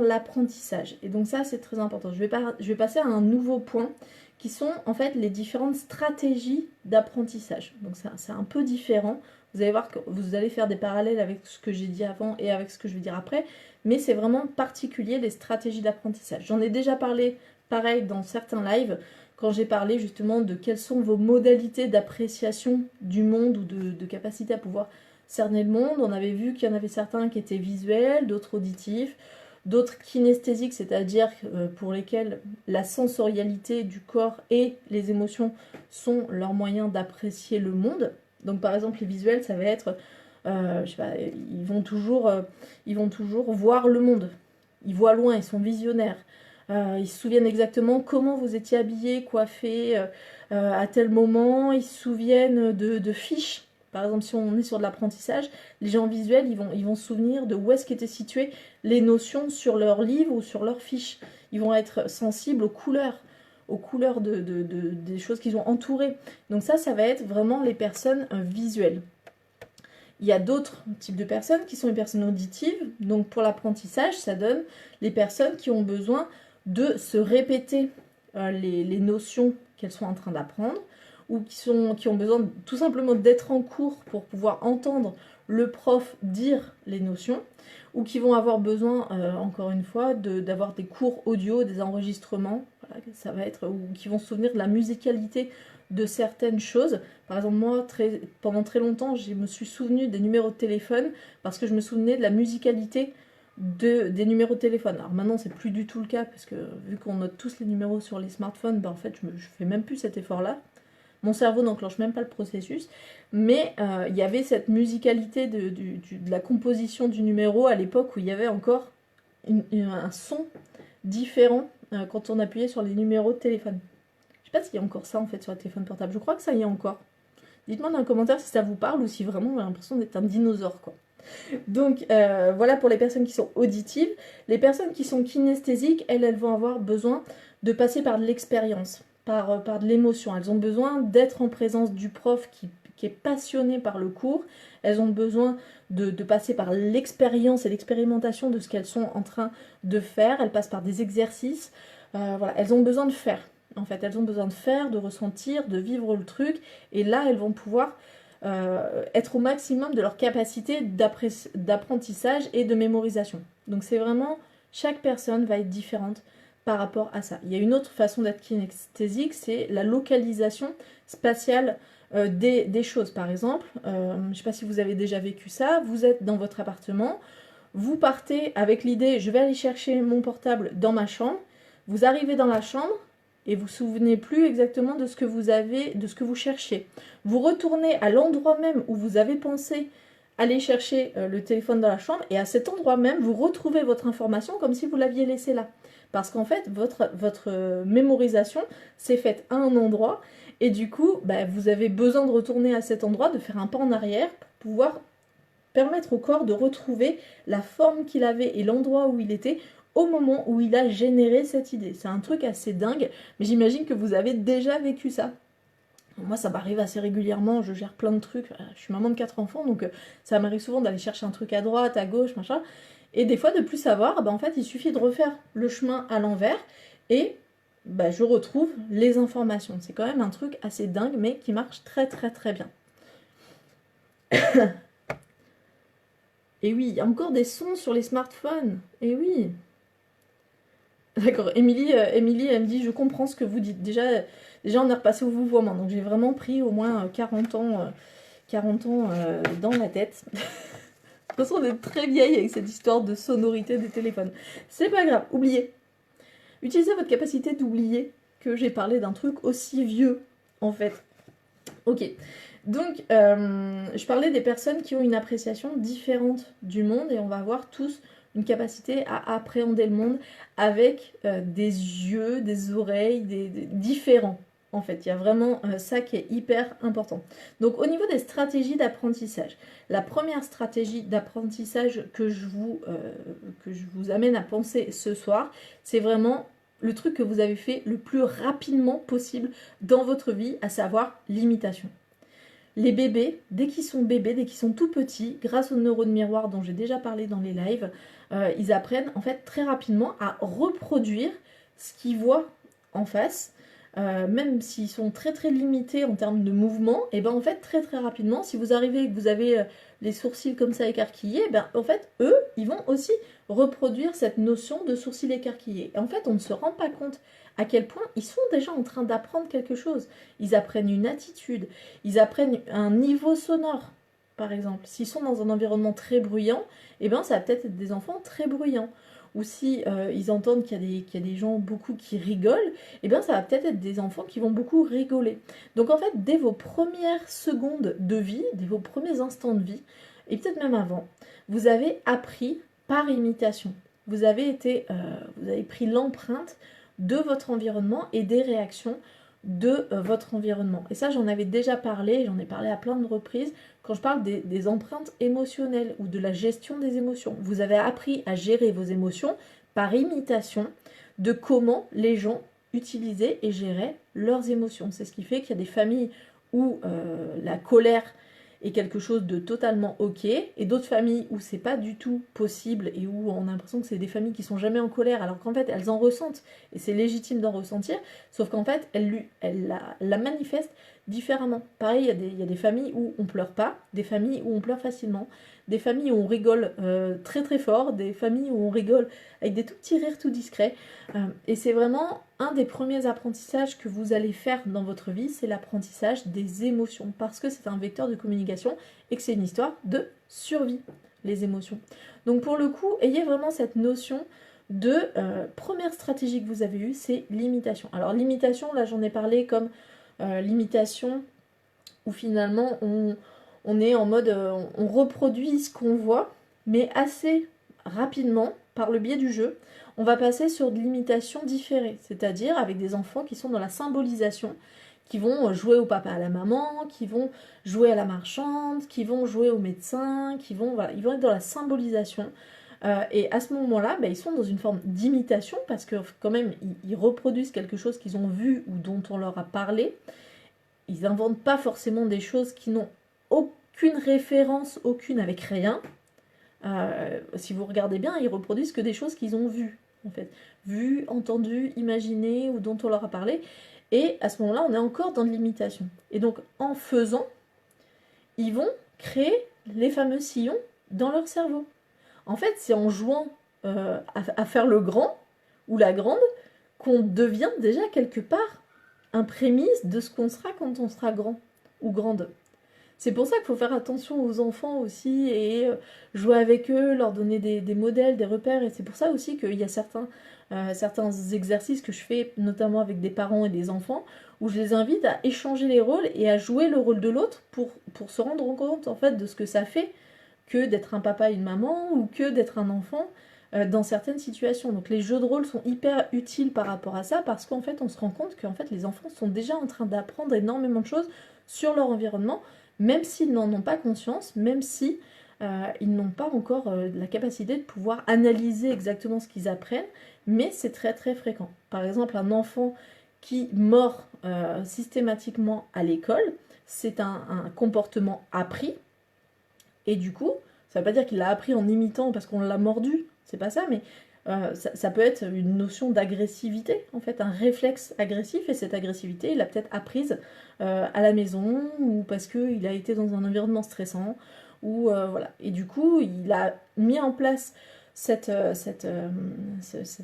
l'apprentissage. Et donc ça, c'est très important. Je vais passer à un nouveau point, qui sont en fait les différentes stratégies d'apprentissage. Donc c'est un peu différent. Vous allez voir que vous allez faire des parallèles avec ce que j'ai dit avant et avec ce que je vais dire après, mais c'est vraiment particulier les stratégies d'apprentissage. J'en ai déjà parlé, pareil, dans certains lives, quand j'ai parlé justement de quelles sont vos modalités d'appréciation du monde ou de capacité à pouvoir cerner le monde. On avait vu qu'il y en avait certains qui étaient visuels, d'autres auditifs, d'autres kinesthésiques, c'est-à-dire pour lesquels la sensorialité du corps et les émotions sont leurs moyens d'apprécier le monde. Donc par exemple les visuels, ça va être, je sais pas, ils vont toujours voir le monde. Ils voient loin, ils sont visionnaires. Ils se souviennent exactement comment vous étiez habillé, coiffé à tel moment. Ils se souviennent de fiches. Par exemple, si on est sur de l'apprentissage, les gens visuels, ils vont se souvenir de où est-ce qu'étaient situées les notions sur leur livre ou sur leur fiche. Ils vont être sensibles aux couleurs des choses qu'ils ont entourées. Donc ça va être vraiment les personnes visuelles. Il y a d'autres types de personnes qui sont les personnes auditives. Donc pour l'apprentissage, ça donne les personnes qui ont besoin de se répéter les notions qu'elles sont en train d'apprendre, ou qui ont besoin tout simplement d'être en cours pour pouvoir entendre le prof dire les notions, ou qui vont avoir besoin, encore une fois, d'avoir des cours audio, des enregistrements, voilà, ça va être, ou qui vont se souvenir de la musicalité de certaines choses. Par exemple, moi, pendant très longtemps, je me suis souvenu des numéros de téléphone parce que je me souvenais de la musicalité des numéros de téléphone. Alors maintenant, c'est plus du tout le cas parce que vu qu'on note tous les numéros sur les smartphones, en fait, je fais même plus cet effort-là. Mon cerveau n'enclenche même pas le processus, mais il y avait cette musicalité de la composition du numéro à l'époque où il y avait encore un son différent quand on appuyait sur les numéros de téléphone. Je sais pas s'il y a encore ça en fait sur le téléphone portable, je crois que ça y est encore. Dites-moi dans les commentaires si ça vous parle ou si vraiment on a l'impression d'être un dinosaure, quoi. Donc voilà pour les personnes qui sont auditives. Les personnes qui sont kinesthésiques, elles vont avoir besoin de passer par de l'expérience. Par de l'émotion. Elles ont besoin d'être en présence du prof qui est passionné par le cours, elles ont besoin de passer par l'expérience et l'expérimentation de ce qu'elles sont en train de faire, elles passent par des exercices, voilà, elles ont besoin de faire. En fait, elles ont besoin de faire, de ressentir, de vivre le truc, et là, elles vont pouvoir être au maximum de leur capacité d'apprentissage et de mémorisation. Donc c'est vraiment, chaque personne va être différente par rapport à ça. Il y a une autre façon d'être kinesthésique, c'est la localisation spatiale des choses. Par exemple, je ne sais pas si vous avez déjà vécu ça, vous êtes dans votre appartement, vous partez avec l'idée, je vais aller chercher mon portable dans ma chambre, vous arrivez dans la chambre, et vous ne vous souvenez plus exactement de ce que vous avez, de ce que vous cherchez. Vous retournez à l'endroit même où vous avez pensé aller chercher le téléphone dans la chambre, et à cet endroit même, vous retrouvez votre information comme si vous l'aviez laissée là. Parce qu'en fait, votre mémorisation s'est faite à un endroit, et du coup, vous avez besoin de retourner à cet endroit, de faire un pas en arrière pour pouvoir permettre au corps de retrouver la forme qu'il avait et l'endroit où il était au moment où il a généré cette idée. C'est un truc assez dingue, mais j'imagine que vous avez déjà vécu ça. Moi, ça m'arrive assez régulièrement, je gère plein de trucs, je suis maman de 4 enfants, donc ça m'arrive souvent d'aller chercher un truc à droite, à gauche, machin, et des fois de plus savoir, en fait, il suffit de refaire le chemin à l'envers, et je retrouve les informations. C'est quand même un truc assez dingue, mais qui marche très très très bien. Et oui, il y a encore des sons sur les smartphones, et oui. D'accord, Émilie, elle me dit, je comprends ce que vous dites. Déjà on est repassé au vouvoiement, donc j'ai vraiment pris au moins 40 ans, dans la tête. De toute façon, on est très vieille avec cette histoire de sonorité des téléphones. C'est pas grave, oubliez. Utilisez votre capacité d'oublier que j'ai parlé d'un truc aussi vieux, en fait. Ok, donc je parlais des personnes qui ont une appréciation différente du monde, et on va voir tous une capacité à appréhender le monde avec des yeux, des oreilles, différents. En fait, il y a vraiment ça qui est hyper important. Donc au niveau des stratégies d'apprentissage, la première stratégie d'apprentissage que je vous amène à penser ce soir, c'est vraiment le truc que vous avez fait le plus rapidement possible dans votre vie, à savoir l'imitation. Les bébés, dès qu'ils sont tout petits, grâce aux neurones miroirs dont j'ai déjà parlé dans les lives, ils apprennent en fait très rapidement à reproduire ce qu'ils voient en face, même s'ils sont très très limités en termes de mouvement, et en fait très très rapidement, si vous arrivez et que vous avez les sourcils comme ça écarquillés, en fait eux, ils vont aussi reproduire cette notion de sourcils écarquillés. Et en fait, on ne se rend pas compte à quel point ils sont déjà en train d'apprendre quelque chose. Ils apprennent une attitude, ils apprennent un niveau sonore, par exemple. S'ils sont dans un environnement très bruyant, ça va peut-être être des enfants très bruyants. Ou si ils entendent qu'il y a des gens beaucoup qui rigolent, ça va peut-être être des enfants qui vont beaucoup rigoler. Donc en fait, dès vos premières secondes de vie, dès vos premiers instants de vie, et peut-être même avant, vous avez appris par imitation. Vous avez pris l'empreinte de votre environnement et des réactions de votre environnement. Et ça, j'en avais déjà parlé, j'en ai parlé à plein de reprises, quand je parle des empreintes émotionnelles ou de la gestion des émotions. Vous avez appris à gérer vos émotions par imitation de comment les gens utilisaient et géraient leurs émotions. C'est ce qui fait qu'il y a des familles où la colère est quelque chose de totalement ok, et d'autres familles où c'est pas du tout possible et où on a l'impression que c'est des familles qui sont jamais en colère, alors qu'en fait elles en ressentent, et c'est légitime d'en ressentir, sauf qu'en fait elles la manifestent différemment. Pareil, il y a des familles où on pleure pas, des familles où on pleure facilement, des familles où on rigole très très fort, des familles où on rigole avec des tout petits rires tout discrets, et c'est vraiment un des premiers apprentissages que vous allez faire dans votre vie, c'est l'apprentissage des émotions, parce que c'est un vecteur de communication et que c'est une histoire de survie, les émotions. Donc pour le coup, ayez vraiment cette notion de première stratégie que vous avez eue, c'est l'imitation. Alors l'imitation, là j'en ai parlé comme l'imitation où finalement on est en mode, on reproduit ce qu'on voit, mais assez rapidement, par le biais du jeu, on va passer sur de l'imitation différée, c'est-à-dire avec des enfants qui sont dans la symbolisation, qui vont jouer au papa, à la maman, qui vont jouer à la marchande, qui vont jouer au médecin, ils vont être dans la symbolisation. Et à ce moment-là, ils sont dans une forme d'imitation, parce que quand même, ils reproduisent quelque chose qu'ils ont vu ou dont on leur a parlé. ils inventent pas forcément des choses qui n'ont aucune référence, aucune avec rien. Si vous regardez bien, ils reproduisent que des choses qu'ils ont vues, en fait. Vues, entendues, imaginées, ou dont on leur a parlé. Et à ce moment-là, on est encore dans de l'imitation. Et donc, en faisant, ils vont créer les fameux sillons dans leur cerveau. En fait, c'est en jouant à faire le grand ou la grande qu'on devient déjà quelque part un prémisse de ce qu'on sera quand on sera grand ou grande. C'est pour ça qu'il faut faire attention aux enfants aussi et jouer avec eux, leur donner des modèles, des repères. Et c'est pour ça aussi qu'il y a certains exercices que je fais, notamment avec des parents et des enfants, où je les invite à échanger les rôles et à jouer le rôle de l'autre pour se rendre compte en fait de ce que ça fait que d'être un papa et une maman ou que d'être un enfant dans certaines situations. Donc les jeux de rôle sont hyper utiles par rapport à ça parce qu'en fait on se rend compte qu'en fait les enfants sont déjà en train d'apprendre énormément de choses sur leur environnement, même s'ils n'en ont pas conscience, même si ils n'ont pas encore la capacité de pouvoir analyser exactement ce qu'ils apprennent, mais c'est très très fréquent. Par exemple, un enfant qui mord systématiquement à l'école, c'est un comportement appris, et du coup, ça ne veut pas dire qu'il l'a appris en imitant parce qu'on l'a mordu, c'est pas ça, mais ça peut être une notion d'agressivité, en fait, un réflexe agressif, et cette agressivité, il l'a peut-être apprise à la maison, ou parce qu'il a été dans un environnement stressant, ou voilà. Et du coup, il a mis en place cette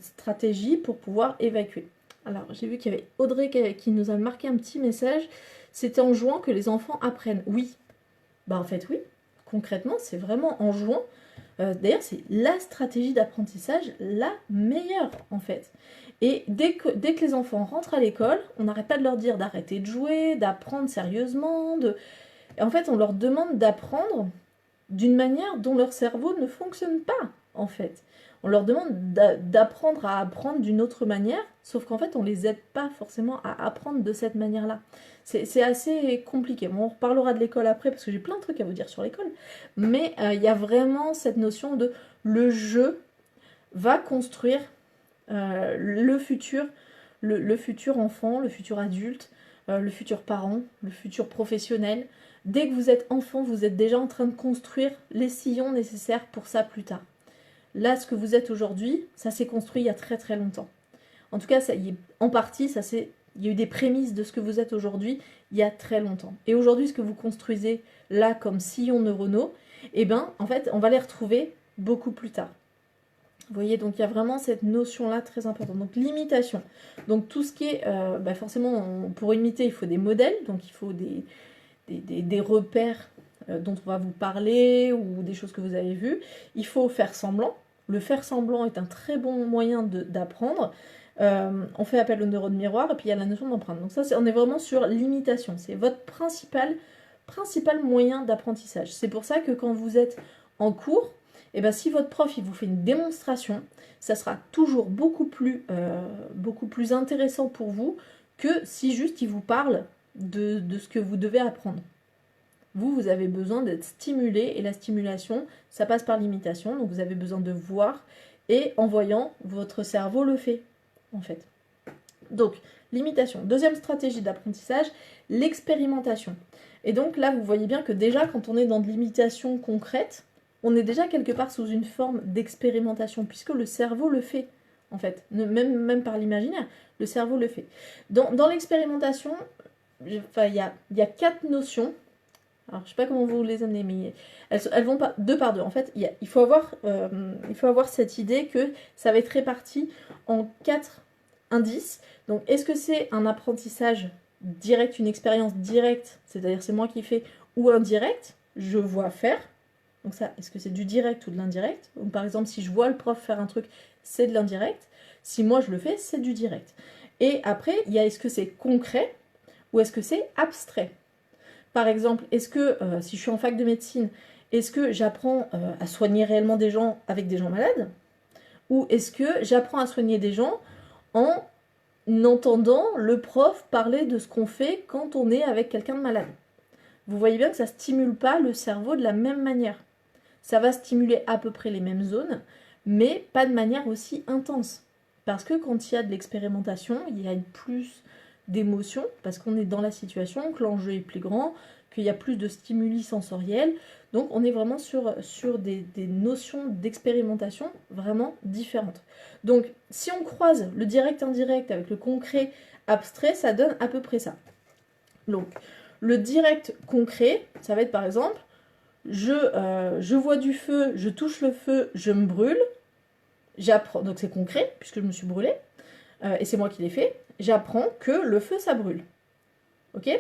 stratégie pour pouvoir évacuer. Alors, j'ai vu qu'il y avait Audrey qui nous a marqué un petit message, c'était en jouant que les enfants apprennent. Oui, bah en fait oui, concrètement, c'est vraiment en jouant. D'ailleurs, c'est la stratégie d'apprentissage la meilleure, en fait. Et dès que les enfants rentrent à l'école, on n'arrête pas de leur dire d'arrêter de jouer, d'apprendre sérieusement. Et en fait, on leur demande d'apprendre d'une manière dont leur cerveau ne fonctionne pas, en fait. On leur demande d'apprendre à apprendre d'une autre manière, sauf qu'en fait, on les aide pas forcément à apprendre de cette manière-là. C'est assez compliqué. Bon, on reparlera de l'école après, parce que j'ai plein de trucs à vous dire sur l'école. Mais il y a vraiment cette notion de le jeu va construire le futur enfant, le futur adulte, le futur parent, le futur professionnel. Dès que vous êtes enfant, vous êtes déjà en train de construire les sillons nécessaires pour ça plus tard. Là, ce que vous êtes aujourd'hui, ça s'est construit il y a très très longtemps. En tout cas, ça y est, en partie, il y a eu des prémices de ce que vous êtes aujourd'hui il y a très longtemps. Et aujourd'hui, ce que vous construisez là comme sillons neuronaux, eh ben, en fait, on va les retrouver beaucoup plus tard. Vous voyez, donc il y a vraiment cette notion-là très importante. Donc l'imitation. Donc tout ce qui est, forcément, pour imiter, il faut des modèles, donc il faut des repères dont on va vous parler ou des choses que vous avez vues. Il faut faire semblant. Le faire semblant est un très bon moyen d'apprendre. On fait appel aux neurones miroirs et puis il y a la notion d'empreinte. Donc ça, on est vraiment sur l'imitation. C'est votre principal moyen d'apprentissage. C'est pour ça que quand vous êtes en cours, et ben si votre prof il vous fait une démonstration, ça sera toujours beaucoup plus intéressant pour vous que si juste il vous parle de ce que vous devez apprendre. Vous avez besoin d'être stimulé et la stimulation, ça passe par l'imitation. Donc vous avez besoin de voir et en voyant, votre cerveau le fait en fait. Donc l'imitation. Deuxième stratégie d'apprentissage, l'expérimentation. Et donc là, vous voyez bien que déjà quand on est dans de l'imitation concrète, on est déjà quelque part sous une forme d'expérimentation, puisque le cerveau le fait, en fait. Même par l'imaginaire, le cerveau le fait. Dans l'expérimentation, il y a 4 notions. Alors, je ne sais pas comment vous les amenez, mais elles vont pas deux par deux. En fait, il faut avoir cette idée que ça va être réparti en 4 indices. Donc, est-ce que c'est un apprentissage direct, une expérience directe, c'est-à-dire c'est moi qui fais, ou indirect, je vois faire. Donc ça, est-ce que c'est du direct ou de l'indirect? Donc par exemple, si je vois le prof faire un truc, c'est de l'indirect. Si moi je le fais, c'est du direct. Et après, il y a est-ce que c'est concret ou est-ce que c'est abstrait? Par exemple, est-ce que si je suis en fac de médecine, est-ce que j'apprends à soigner réellement des gens avec des gens malades? Ou est-ce que j'apprends à soigner des gens en entendant le prof parler de ce qu'on fait quand on est avec quelqu'un de malade? Vous voyez bien que ça ne stimule pas le cerveau de la même manière. Ça va stimuler à peu près les mêmes zones, mais pas de manière aussi intense. Parce que quand il y a de l'expérimentation, il y a plus d'émotions, parce qu'on est dans la situation, que l'enjeu est plus grand, qu'il y a plus de stimuli sensoriels. Donc on est vraiment sur des notions d'expérimentation vraiment différentes. Donc si on croise le direct-indirect avec le concret abstrait, ça donne à peu près ça. Donc le direct concret, ça va être par exemple, je vois du feu, je touche le feu, je me brûle, j'apprends, donc c'est concret, puisque je me suis brûlée, et c'est moi qui l'ai fait, j'apprends que le feu, ça brûle. Ok ?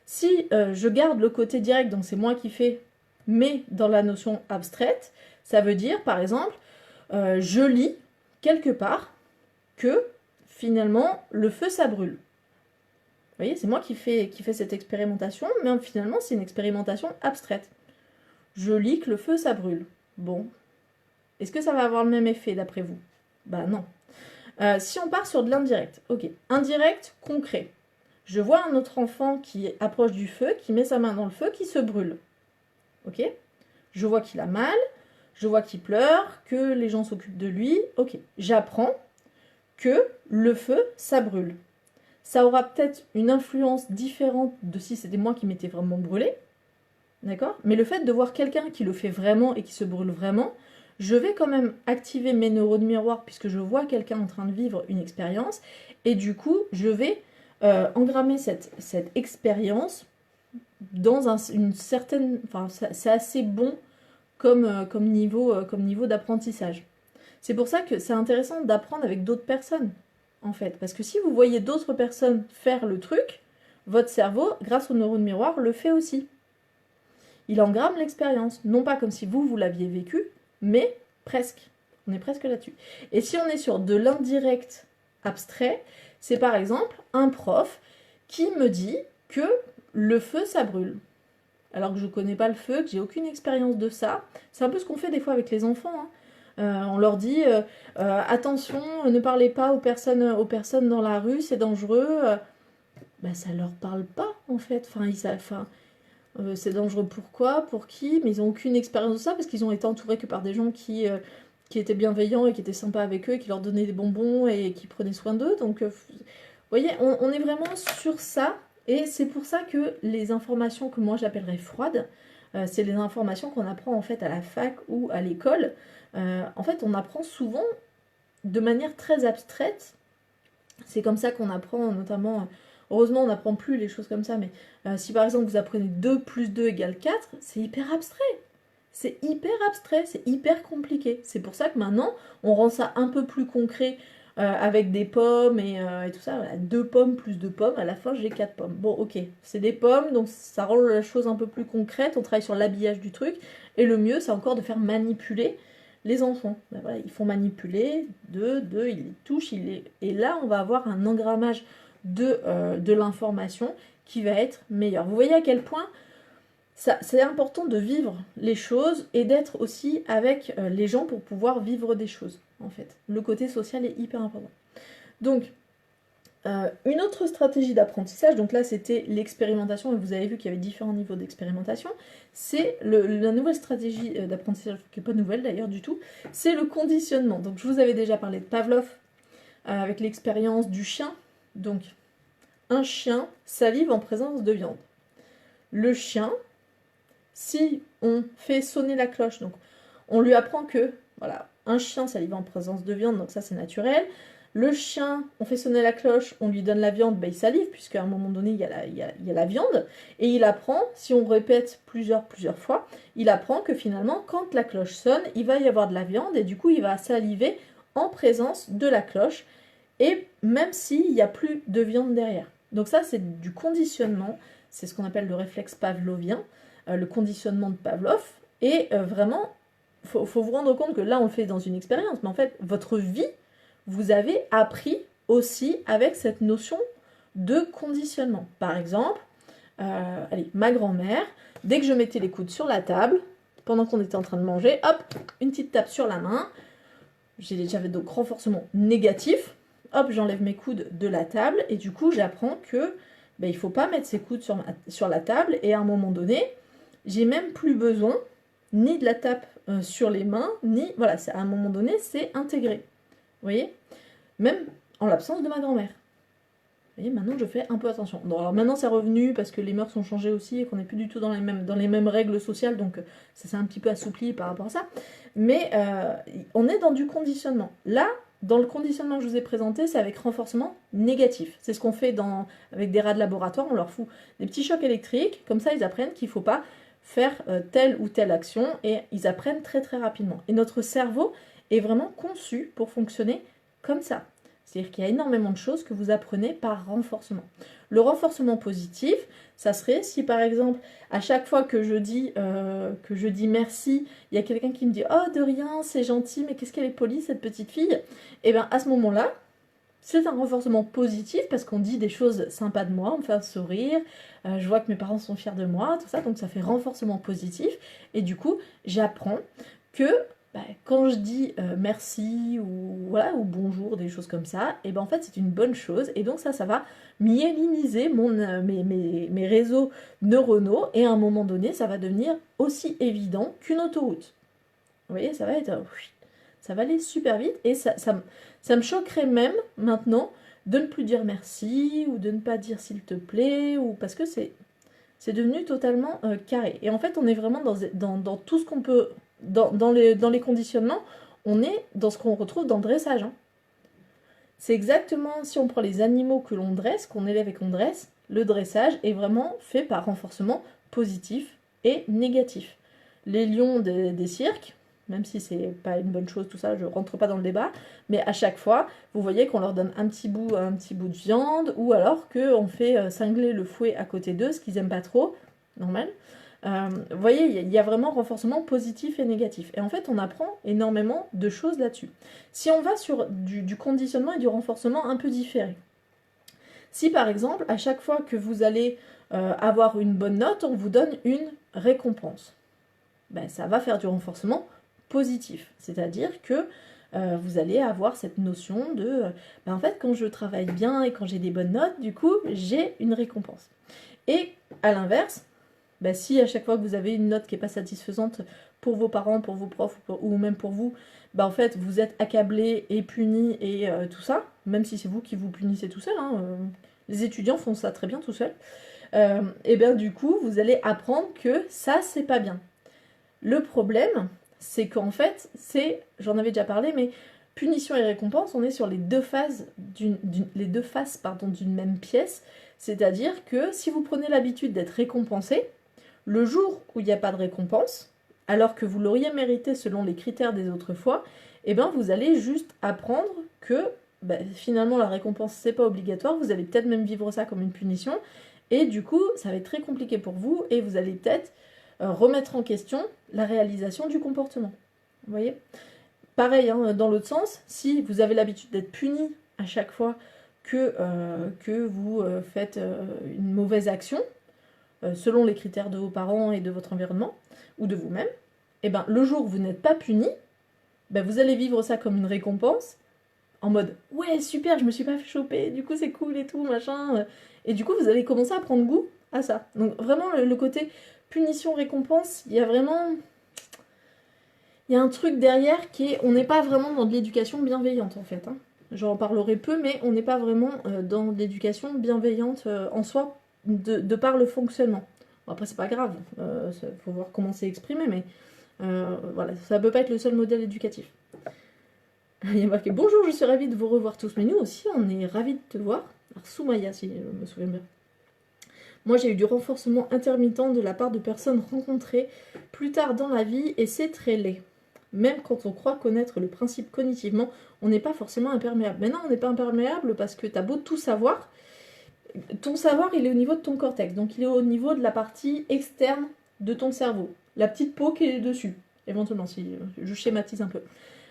Si je garde le côté direct, donc c'est moi qui fais, mais dans la notion abstraite, ça veut dire, par exemple, je lis quelque part que, finalement, le feu, ça brûle. Vous voyez, c'est moi qui fais cette expérimentation, mais finalement, c'est une expérimentation abstraite. Je lis que le feu, ça brûle. Bon. Est-ce que ça va avoir le même effet, d'après vous? Bah non. Si on part sur de l'indirect, ok. Indirect, concret. Je vois un autre enfant qui approche du feu, qui met sa main dans le feu, qui se brûle. Ok? Je vois qu'il a mal, je vois qu'il pleure, que les gens s'occupent de lui. Ok. J'apprends que le feu, ça brûle. Ça aura peut-être une influence différente de si c'était moi qui m'étais vraiment brûlé. D'accord? Mais le fait de voir quelqu'un qui le fait vraiment et qui se brûle vraiment, je vais quand même activer mes neurones miroirs puisque je vois quelqu'un en train de vivre une expérience. Et du coup, je vais engrammer cette expérience dans une certaine... Enfin, c'est assez bon comme niveau d'apprentissage. C'est pour ça que c'est intéressant d'apprendre avec d'autres personnes, en fait. Parce que si vous voyez d'autres personnes faire le truc, votre cerveau, grâce aux neurones miroirs, le fait aussi. Il engramme l'expérience. Non pas comme si vous l'aviez vécu, mais presque. On est presque là-dessus. Et si on est sur de l'indirect abstrait, c'est par exemple un prof qui me dit que le feu, ça brûle. Alors que je ne connais pas le feu, que j'ai aucune expérience de ça. C'est un peu ce qu'on fait des fois avec les enfants. On leur dit attention, ne parlez pas aux personnes dans la rue, c'est dangereux. Ben, ça leur parle pas en fait. C'est dangereux pourquoi, pour qui, mais ils n'ont aucune expérience de ça parce qu'ils ont été entourés que par des gens qui étaient bienveillants et qui étaient sympas avec eux, et qui leur donnaient des bonbons et qui prenaient soin d'eux. Donc, vous voyez, on est vraiment sur ça. Et c'est pour ça que les informations que moi j'appellerais froides, c'est les informations qu'on apprend en fait à la fac ou à l'école. En fait, on apprend souvent de manière très abstraite. C'est comme ça qu'on apprend notamment... Heureusement, on n'apprend plus les choses comme ça, mais si par exemple vous apprenez 2 plus 2 égale 4, c'est hyper abstrait. C'est hyper abstrait, c'est hyper compliqué. C'est pour ça que maintenant, on rend ça un peu plus concret avec des pommes et tout ça. Voilà, 2 pommes plus 2 pommes, à la fin j'ai 4 pommes. Bon, ok, c'est des pommes, donc ça rend la chose un peu plus concrète. On travaille sur l'habillage du truc. Et le mieux, c'est encore de faire manipuler les enfants. Ben voilà, ils font manipuler, ils les touchent, et là, on va avoir un engrammage de l'information qui va être meilleure. Vous voyez à quel point c'est important de vivre les choses et d'être aussi avec les gens pour pouvoir vivre des choses, en fait. Le côté social est hyper important. Donc, une autre stratégie d'apprentissage, donc là c'était l'expérimentation, et vous avez vu qu'il y avait différents niveaux d'expérimentation, c'est la nouvelle stratégie d'apprentissage, qui n'est pas nouvelle d'ailleurs du tout, c'est le conditionnement. Donc je vous avais déjà parlé de Pavlov, avec l'expérience du chien. Donc, un chien salive en présence de viande. Le chien, si on fait sonner la cloche, donc on lui apprend que, voilà, un chien salive en présence de viande, donc ça c'est naturel. Le chien, on fait sonner la cloche, on lui donne la viande, ben il salive, puisqu'à un moment donné, il y a la viande. Et il apprend, si on répète plusieurs fois, il apprend que finalement, quand la cloche sonne, il va y avoir de la viande, et du coup, il va saliver en présence de la cloche, et même s'il n'y a plus de viande derrière. Donc ça, c'est du conditionnement, c'est ce qu'on appelle le réflexe pavlovien, le conditionnement de Pavlov, et vraiment, faut vous rendre compte que là, on le fait dans une expérience, mais en fait, votre vie, vous avez appris aussi avec cette notion de conditionnement. Par exemple, ma grand-mère, dès que je mettais les coudes sur la table, pendant qu'on était en train de manger, hop, une petite tape sur la main, j'avais donc renforcement négatif, hop, j'enlève mes coudes de la table, et du coup, j'apprends que il ne faut pas mettre ses coudes sur la table, et à un moment donné, j'ai même plus besoin ni de la tape sur les mains, ni... Voilà, à un moment donné, c'est intégré. Vous voyez? Même en l'absence de ma grand-mère. Vous voyez, maintenant je fais un peu attention. Bon, alors maintenant c'est revenu parce que les mœurs ont changé aussi et qu'on n'est plus du tout dans les mêmes règles sociales, donc ça s'est un petit peu assoupli par rapport à ça. Mais on est dans du conditionnement. Là, dans le conditionnement que je vous ai présenté, c'est avec renforcement négatif. C'est ce qu'on fait avec des rats de laboratoire, on leur fout des petits chocs électriques, comme ça ils apprennent qu'il ne faut pas faire telle ou telle action et ils apprennent très très rapidement. Et notre cerveau est vraiment conçu pour fonctionner comme ça. C'est-à-dire qu'il y a énormément de choses que vous apprenez par renforcement. Le renforcement positif, ça serait si par exemple, à chaque fois que je dis merci, il y a quelqu'un qui me dit « Oh, de rien, c'est gentil, mais qu'est-ce qu'elle est polie, cette petite fille ?» Et bien à ce moment-là, c'est un renforcement positif parce qu'on dit des choses sympas de moi, on me fait un sourire, je vois que mes parents sont fiers de moi, tout ça, donc ça fait renforcement positif. Et du coup, j'apprends que quand je dis merci ou bonjour, des choses comme ça, et en fait c'est une bonne chose. Et donc ça va myéliniser mes réseaux neuronaux et à un moment donné, ça va devenir aussi évident qu'une autoroute. Vous voyez, ça va aller super vite et ça me choquerait même maintenant de ne plus dire merci ou de ne pas dire s'il te plaît ou parce que c'est devenu totalement carré. Et en fait, on est vraiment dans tout ce qu'on peut dans les conditionnements, on est dans ce qu'on retrouve dans le dressage. Hein. C'est exactement si on prend les animaux que l'on dresse, qu'on élève et qu'on dresse, le dressage est vraiment fait par renforcement positif et négatif. Les lions des cirques, même si c'est pas une bonne chose tout ça, je rentre pas dans le débat, mais à chaque fois, vous voyez qu'on leur donne un petit bout de viande, ou alors qu'on fait cingler le fouet à côté d'eux, ce qu'ils aiment pas trop, normal. Vous voyez, il y a vraiment renforcement positif et négatif. Et en fait, on apprend énormément de choses là-dessus. Si on va sur du conditionnement et du renforcement un peu différé, si par exemple, à chaque fois que vous allez avoir une bonne note, on vous donne une récompense, ça va faire du renforcement positif. C'est-à-dire que vous allez avoir cette notion de en fait, quand je travaille bien et quand j'ai des bonnes notes, du coup, j'ai une récompense. Et à l'inverse, si à chaque fois que vous avez une note qui n'est pas satisfaisante pour vos parents, pour vos profs ou même pour vous, en fait vous êtes accablé et puni et tout ça, même si c'est vous qui vous punissez tout seul, hein, les étudiants font ça très bien tout seul, et bien du coup vous allez apprendre que ça c'est pas bien. Le problème c'est qu'en fait j'en avais déjà parlé, mais punition et récompense, on est sur les deux faces d'une même pièce, c'est-à-dire que si vous prenez l'habitude d'être récompensé, le jour où il n'y a pas de récompense, alors que vous l'auriez mérité selon les critères des autres fois, vous allez juste apprendre que finalement la récompense c'est pas obligatoire, vous allez peut-être même vivre ça comme une punition, et du coup ça va être très compliqué pour vous, et vous allez peut-être remettre en question la réalisation du comportement. Vous voyez ? Pareil, hein, dans l'autre sens, si vous avez l'habitude d'être puni à chaque fois que vous faites une mauvaise action, selon les critères de vos parents et de votre environnement, ou de vous-même, le jour où vous n'êtes pas puni, vous allez vivre ça comme une récompense, en mode « Ouais, super, je me suis pas fait choper, du coup c'est cool et tout, machin ». Et du coup, vous allez commencer à prendre goût à ça. Donc vraiment, le côté punition-récompense, il y a vraiment... Il y a un truc derrière qui est... On n'est pas vraiment dans de l'éducation bienveillante, en fait. Hein. J'en parlerai peu, mais on n'est pas vraiment dans de l'éducation bienveillante en soi, de par le fonctionnement. Bon, après, c'est pas grave, faut voir comment c'est exprimé, mais voilà, ça peut pas être le seul modèle éducatif. Il y a marqué « Bonjour, je suis ravie de vous revoir tous », mais nous aussi, on est ravis de te voir. Alors, Soumaya, si je me souviens bien. Moi, j'ai eu du renforcement intermittent de la part de personnes rencontrées plus tard dans la vie, et c'est très laid. Même quand on croit connaître le principe cognitivement, on n'est pas forcément imperméable. Mais non, on n'est pas imperméable parce que t'as beau tout savoir, ton savoir, il est au niveau de ton cortex. Donc, il est au niveau de la partie externe de ton cerveau. La petite peau qui est dessus, éventuellement, si je schématise un peu.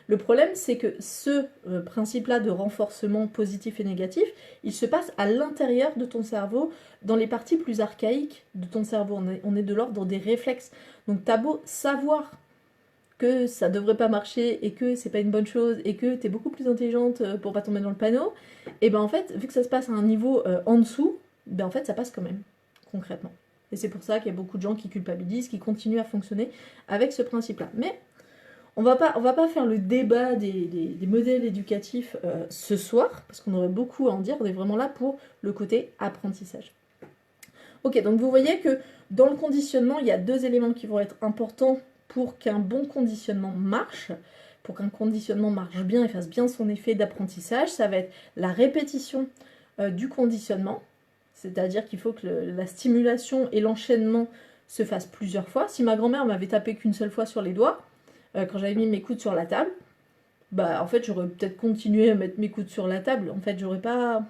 Le problème, c'est que ce principe-là de renforcement positif et négatif, il se passe à l'intérieur de ton cerveau, dans les parties plus archaïques de ton cerveau. On est de l'ordre des réflexes. Donc, t'as beau savoir que ça devrait pas marcher et que c'est pas une bonne chose et que t'es beaucoup plus intelligente pour pas tomber dans le panneau, et en fait, vu que ça se passe à un niveau en dessous, en fait ça passe quand même, concrètement. Et c'est pour ça qu'il y a beaucoup de gens qui culpabilisent, qui continuent à fonctionner avec ce principe-là. Mais On va pas faire le débat des modèles éducatifs ce soir, parce qu'on aurait beaucoup à en dire. On est vraiment là pour le côté apprentissage. Ok, donc vous voyez que dans le conditionnement, il y a deux éléments qui vont être importants pour qu'un bon conditionnement marche, pour qu'un conditionnement marche bien et fasse bien son effet d'apprentissage. Ça va être la répétition du conditionnement, c'est-à-dire qu'il faut que la stimulation et l'enchaînement se fassent plusieurs fois. Si ma grand-mère m'avait tapé qu'une seule fois sur les doigts, quand j'avais mis mes coudes sur la table, bah en fait j'aurais peut-être continué à mettre mes coudes sur la table. En fait, j'aurais pas...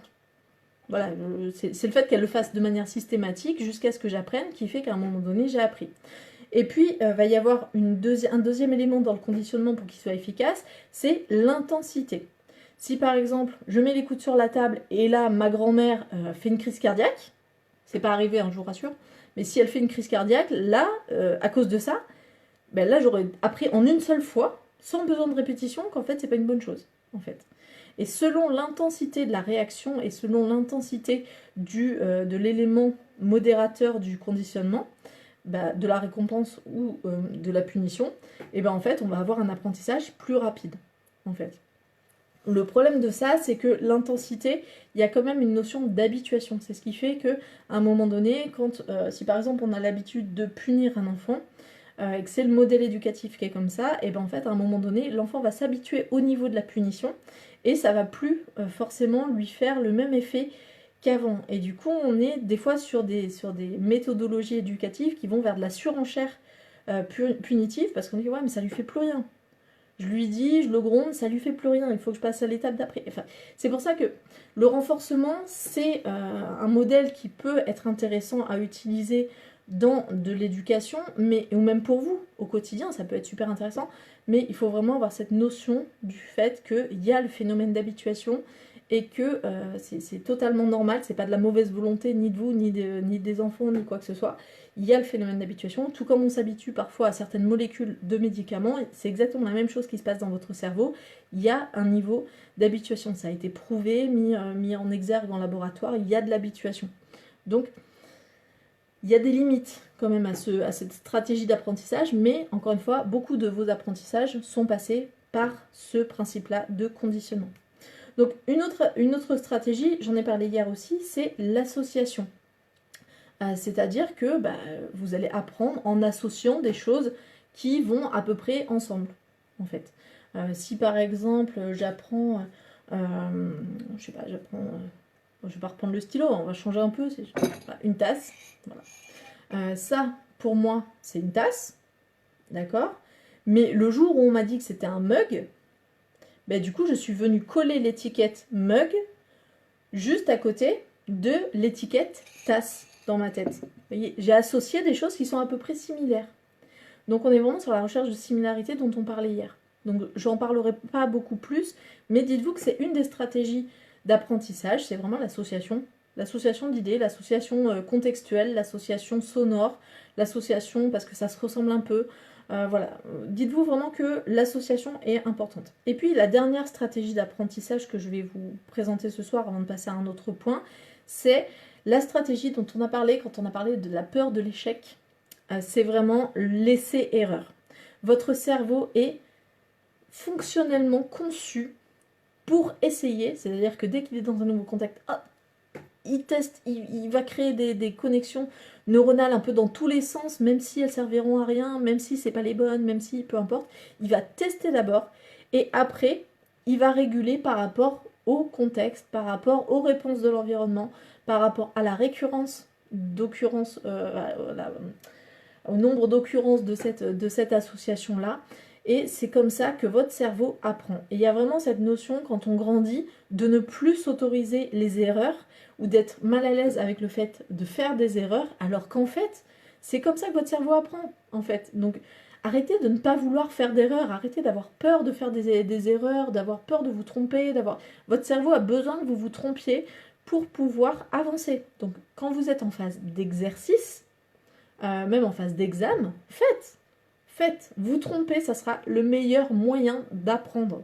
Voilà, c'est le fait qu'elle le fasse de manière systématique jusqu'à ce que j'apprenne qui fait qu'à un moment donné, j'ai appris. Et puis, va y avoir un deuxième élément dans le conditionnement pour qu'il soit efficace, c'est l'intensité. Si par exemple, je mets les coudes sur la table et là, ma grand-mère fait une crise cardiaque, c'est pas arrivé, je vous rassure, mais si elle fait une crise cardiaque, là, à cause de ça, ben là, j'aurais appris en une seule fois, sans besoin de répétition, qu'en fait, c'est pas une bonne chose, en fait. Et selon l'intensité de la réaction et selon l'intensité de l'élément modérateur du conditionnement, bah, de la récompense ou de la punition, et ben en fait, on va avoir un apprentissage plus rapide, en fait. Le problème de ça, c'est que l'intensité, il y a quand même une notion d'habituation. C'est ce qui fait que, à un moment donné, si par exemple on a l'habitude de punir un enfant, et que c'est le modèle éducatif qui est comme ça, et ben en fait, à un moment donné, l'enfant va s'habituer au niveau de la punition, et ça va plus forcément lui faire le même effet qu'avant. Et du coup, on est des fois sur des méthodologies éducatives qui vont vers de la surenchère punitive, parce qu'on dit, ouais, mais ça lui fait plus rien. Je lui dis, je le gronde, ça lui fait plus rien, il faut que je passe à l'étape d'après. Enfin, c'est pour ça que le renforcement, c'est un modèle qui peut être intéressant à utiliser dans de l'éducation, ou même pour vous, au quotidien, ça peut être super intéressant, mais il faut vraiment avoir cette notion du fait qu'il y a le phénomène d'habituation et que c'est totalement normal, c'est pas de la mauvaise volonté ni de vous, ni des enfants, ni quoi que ce soit. Il y a le phénomène d'habituation, tout comme on s'habitue parfois à certaines molécules de médicaments, c'est exactement la même chose qui se passe dans votre cerveau. Il y a un niveau d'habituation, ça a été prouvé, mis en exergue en laboratoire, il y a de l'habituation. Donc, il y a des limites quand même à cette stratégie d'apprentissage, mais encore une fois, beaucoup de vos apprentissages sont passés par ce principe-là de conditionnement. Donc une autre stratégie, j'en ai parlé hier aussi, c'est l'association. C'est-à-dire que vous allez apprendre en associant des choses qui vont à peu près ensemble, en fait. Si par exemple j'apprends, je sais pas, je vais pas reprendre le stylo, on va changer un peu, c'est une tasse, voilà. Ça, pour moi, c'est une tasse, d'accord? Mais le jour où on m'a dit que c'était un mug, du coup, je suis venue coller l'étiquette mug juste à côté de l'étiquette tasse dans ma tête. Vous voyez, j'ai associé des choses qui sont à peu près similaires. Donc on est vraiment sur la recherche de similarité dont on parlait hier. Donc j'en parlerai pas beaucoup plus, mais dites-vous que c'est une des stratégies d'apprentissage, c'est vraiment l'association d'idées, l'association contextuelle, l'association sonore, l'association parce que ça se ressemble un peu. Voilà, dites-vous vraiment que l'association est importante. Et puis la dernière stratégie d'apprentissage que je vais vous présenter ce soir avant de passer à un autre point, c'est la stratégie dont on a parlé quand on a parlé de la peur de l'échec. C'est vraiment l'essai-erreur. Votre cerveau est fonctionnellement conçu pour essayer, c'est-à-dire que dès qu'il est dans un nouveau contexte, il teste, il va créer des connexions neuronales un peu dans tous les sens, même si elles serviront à rien, même si c'est pas les bonnes, même si peu importe. Il va tester d'abord et après, il va réguler par rapport au contexte, par rapport aux réponses de l'environnement, par rapport à la récurrence d'occurrences, au nombre d'occurrences de cette association-là. Et c'est comme ça que votre cerveau apprend. Et il y a vraiment cette notion, quand on grandit, de ne plus s'autoriser les erreurs ou d'être mal à l'aise avec le fait de faire des erreurs, alors qu'en fait, c'est comme ça que votre cerveau apprend, en fait. Donc, arrêtez de ne pas vouloir faire d'erreurs, arrêtez d'avoir peur de faire des erreurs, d'avoir peur de vous tromper, Votre cerveau a besoin que vous vous trompiez pour pouvoir avancer. Donc, quand vous êtes en phase d'exercice, même en phase d'examen, faites. Vous tromper, ça sera le meilleur moyen d'apprendre.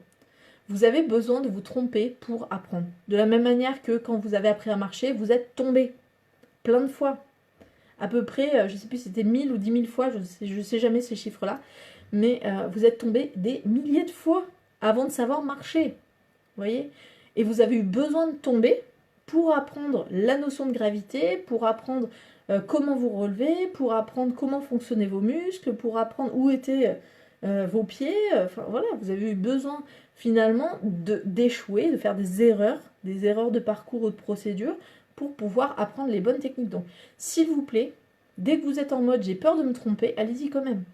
Vous avez besoin de vous tromper pour apprendre. De la même manière que quand vous avez appris à marcher, vous êtes tombé plein de fois. À peu près, je ne sais plus si c'était 1000 ou 10 000 fois, je sais jamais ces chiffres-là. mais vous êtes tombé des milliers de fois avant de savoir marcher, vous voyez? Et vous avez eu besoin de tomber pour apprendre la notion de gravité, pour apprendre comment vous relever, pour apprendre comment fonctionnaient vos muscles, pour apprendre où étaient vos pieds. Enfin voilà, vous avez eu besoin finalement d'échouer, de faire des erreurs de parcours ou de procédure pour pouvoir apprendre les bonnes techniques. Donc, s'il vous plaît, dès que vous êtes en mode j'ai peur de me tromper, allez-y quand même.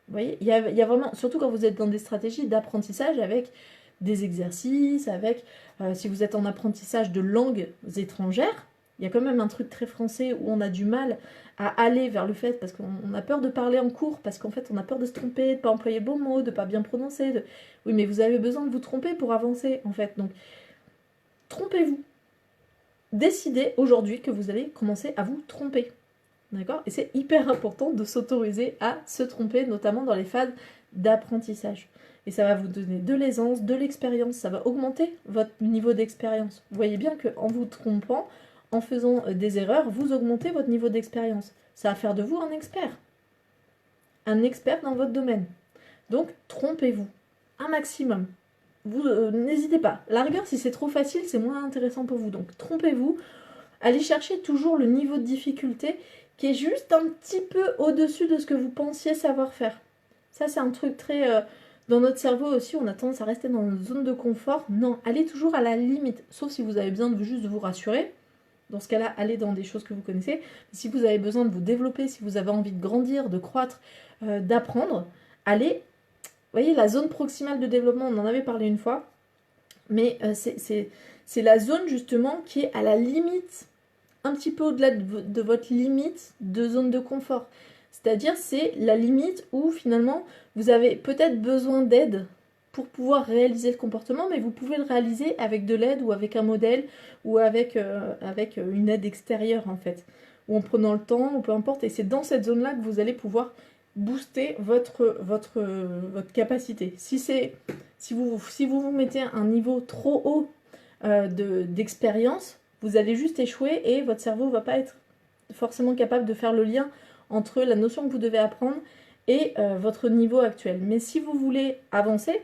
Vous voyez, il y a vraiment, surtout quand vous êtes dans des stratégies d'apprentissage avec des exercices, avec, si vous êtes en apprentissage de langues étrangères, il y a quand même un truc très français où on a du mal à aller vers le fait, parce qu'on a peur de parler en cours, parce qu'en fait on a peur de se tromper, de ne pas employer beaux mots, de ne pas bien prononcer. Oui, mais vous avez besoin de vous tromper pour avancer, en fait. Donc, trompez-vous. Décidez aujourd'hui que vous allez commencer à vous tromper. D'accord? Et c'est hyper important de s'autoriser à se tromper, notamment dans les phases d'apprentissage. Et ça va vous donner de l'aisance, de l'expérience, ça va augmenter votre niveau d'expérience. Vous voyez bien qu'en vous trompant, en faisant des erreurs, vous augmentez votre niveau d'expérience. Ça va faire de vous un expert. Un expert dans votre domaine. Donc, trompez-vous. Un maximum. Vous n'hésitez pas. La rigueur, si c'est trop facile, c'est moins intéressant pour vous. Donc, trompez-vous. Allez chercher toujours le niveau de difficulté qui est juste un petit peu au-dessus de ce que vous pensiez savoir faire. Ça, c'est un truc très... dans notre cerveau aussi, on a tendance à rester dans une zone de confort. Non, allez toujours à la limite. Sauf si vous avez besoin de juste de vous rassurer. Dans ce cas-là, allez dans des choses que vous connaissez. Si vous avez besoin de vous développer, si vous avez envie de grandir, de croître, d'apprendre, allez... Vous voyez, la zone proximale de développement, on en avait parlé une fois. Mais c'est la zone justement qui est à la limite, un petit peu au-delà de votre limite de zone de confort. C'est-à-dire c'est la limite où finalement vous avez peut-être besoin d'aide pour pouvoir réaliser le comportement, mais vous pouvez le réaliser avec de l'aide ou avec un modèle ou avec une aide extérieure en fait. Ou en prenant le temps, ou peu importe. Et c'est dans cette zone-là que vous allez pouvoir booster votre capacité. Si vous mettez un niveau trop haut d'expérience, vous allez juste échouer et votre cerveau ne va pas être forcément capable de faire le lien entre la notion que vous devez apprendre et votre niveau actuel. Mais si vous voulez avancer,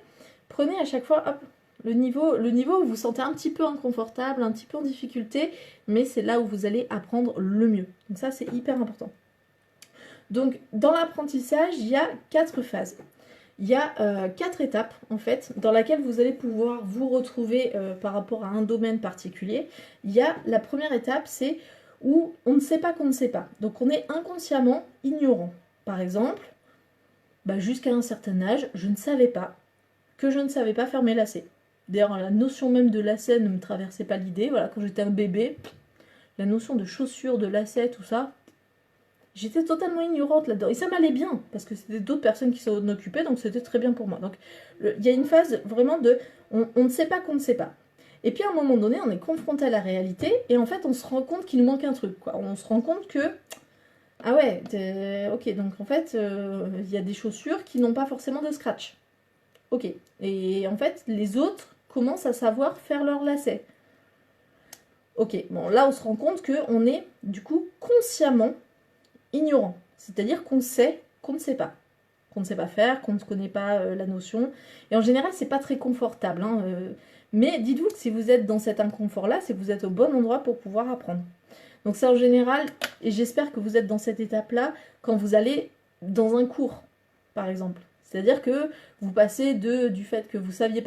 prenez à chaque fois hop, le niveau où vous vous sentez un petit peu inconfortable, un petit peu en difficulté, mais c'est là où vous allez apprendre le mieux. Donc ça, c'est hyper important. Donc, dans l'apprentissage, il y a 4 phases. Il y a 4 étapes, en fait, dans lesquelles vous allez pouvoir vous retrouver par rapport à un domaine particulier. Il y a la première étape, c'est où on ne sait pas qu'on ne sait pas. Donc, on est inconsciemment ignorant. Par exemple, jusqu'à un certain âge, je ne savais pas faire mes lacets. D'ailleurs, la notion même de lacets ne me traversait pas l'idée. Voilà, quand j'étais un bébé, la notion de chaussures, de lacets, tout ça... J'étais totalement ignorante là-dedans. Et ça m'allait bien, parce que c'était d'autres personnes qui s'en occupaient, donc c'était très bien pour moi. Donc, il y a une phase vraiment de... On ne sait pas qu'on ne sait pas. Et puis, à un moment donné, on est confronté à la réalité, et en fait, on se rend compte qu'il manque un truc, quoi. On se rend compte que... Ah ouais, ok, donc en fait, il y a des chaussures qui n'ont pas forcément de scratch. Ok. Et en fait, les autres commencent à savoir faire leurs lacets. Ok, bon, là, on se rend compte qu'on est, du coup, consciemment ignorant, c'est-à-dire qu'on sait qu'on ne sait pas faire, qu'on ne connaît pas la notion, et en général c'est pas très confortable, hein, mais dites-vous que si vous êtes dans cet inconfort-là, c'est que vous êtes au bon endroit pour pouvoir apprendre. Donc ça en général, et j'espère que vous êtes dans cette étape-là quand vous allez dans un cours, par exemple. C'est-à-dire que vous passez du fait que vous saviez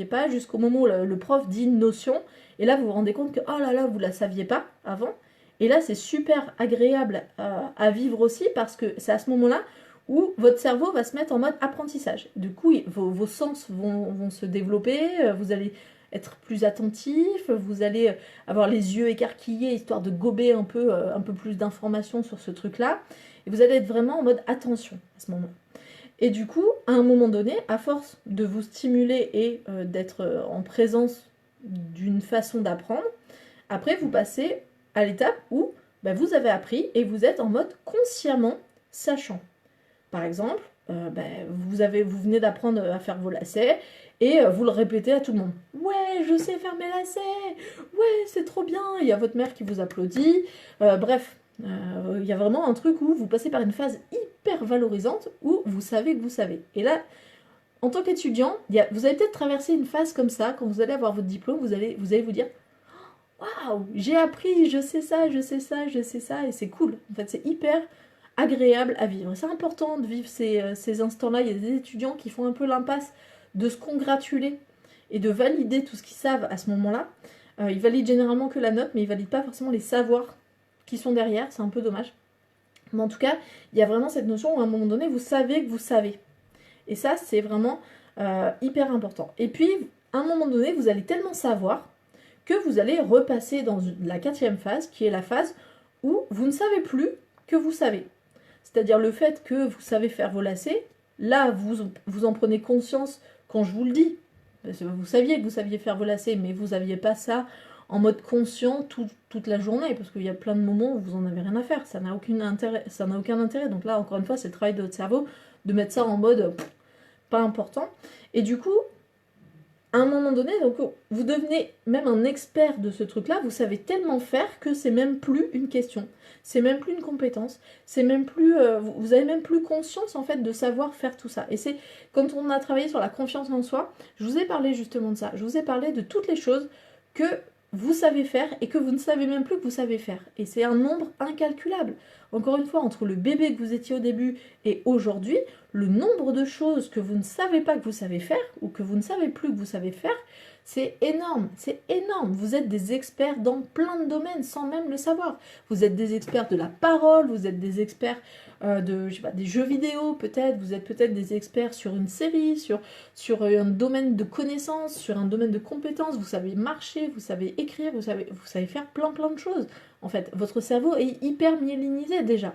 pas jusqu'au moment où le prof dit une notion, et là vous vous rendez compte que oh là là, vous la saviez pas avant. Et là, c'est super agréable à vivre aussi parce que c'est à ce moment-là où votre cerveau va se mettre en mode apprentissage. Du coup, vos sens vont se développer, vous allez être plus attentif, vous allez avoir les yeux écarquillés histoire de gober un peu plus d'informations sur ce truc-là. Et vous allez être vraiment en mode attention à ce moment-là. Et du coup, à un moment donné, à force de vous stimuler et d'être en présence d'une façon d'apprendre, après vous passez à l'étape où vous avez appris et vous êtes en mode consciemment sachant. Par exemple, vous venez d'apprendre à faire vos lacets et vous le répétez à tout le monde. Ouais, je sais faire mes lacets. Ouais, c'est trop bien. Il y a votre mère qui vous applaudit. Bref, il y a vraiment un truc où vous passez par une phase hyper valorisante où vous savez que vous savez. Et là, en tant qu'étudiant, vous allez peut-être traverser une phase comme ça, quand vous allez avoir votre diplôme, vous allez vous dire waouh, j'ai appris, je sais ça, je sais ça, je sais ça, et c'est cool. En fait, c'est hyper agréable à vivre. C'est important de vivre ces instants-là. Il y a des étudiants qui font un peu l'impasse de se congratuler et de valider tout ce qu'ils savent à ce moment-là. Ils valident généralement que la note, mais ils valident pas forcément les savoirs qui sont derrière. C'est un peu dommage. Mais en tout cas, il y a vraiment cette notion où à un moment donné, vous savez que vous savez. Et ça, c'est vraiment hyper important. Et puis, à un moment donné, vous allez tellement savoir que vous allez repasser dans la 4e phase, qui est la phase où vous ne savez plus que vous savez. C'est-à-dire le fait que vous savez faire vos lacets, là, vous en prenez conscience quand je vous le dis. Parce que vous saviez que vous saviez faire vos lacets, mais vous n'aviez pas ça en mode conscient toute la journée, parce qu'il y a plein de moments où vous n'en avez rien à faire. Ça n'a aucun intérêt. Donc là, encore une fois, c'est le travail de votre cerveau de mettre ça en mode pas important. Et du coup, à un moment donné, donc, vous devenez même un expert de ce truc-là, vous savez tellement faire que c'est même plus une question, c'est même plus une compétence, c'est même plus, vous avez même plus conscience en fait de savoir faire tout ça. Et c'est quand on a travaillé sur la confiance en soi, je vous ai parlé justement de ça, je vous ai parlé de toutes les choses que vous savez faire et que vous ne savez même plus que vous savez faire. Et c'est un nombre incalculable. Encore une fois, entre le bébé que vous étiez au début et aujourd'hui, le nombre de choses que vous ne savez pas que vous savez faire ou que vous ne savez plus que vous savez faire, c'est énorme, c'est énorme. Vous êtes des experts dans plein de domaines sans même le savoir. Vous êtes des experts de la parole, vous êtes des experts je sais pas, des jeux vidéo peut-être, vous êtes peut-être des experts sur une série, sur un domaine de connaissances, sur un domaine de compétences, vous savez marcher, vous savez écrire, vous savez faire plein de choses. En fait, votre cerveau est hyper myélinisé déjà.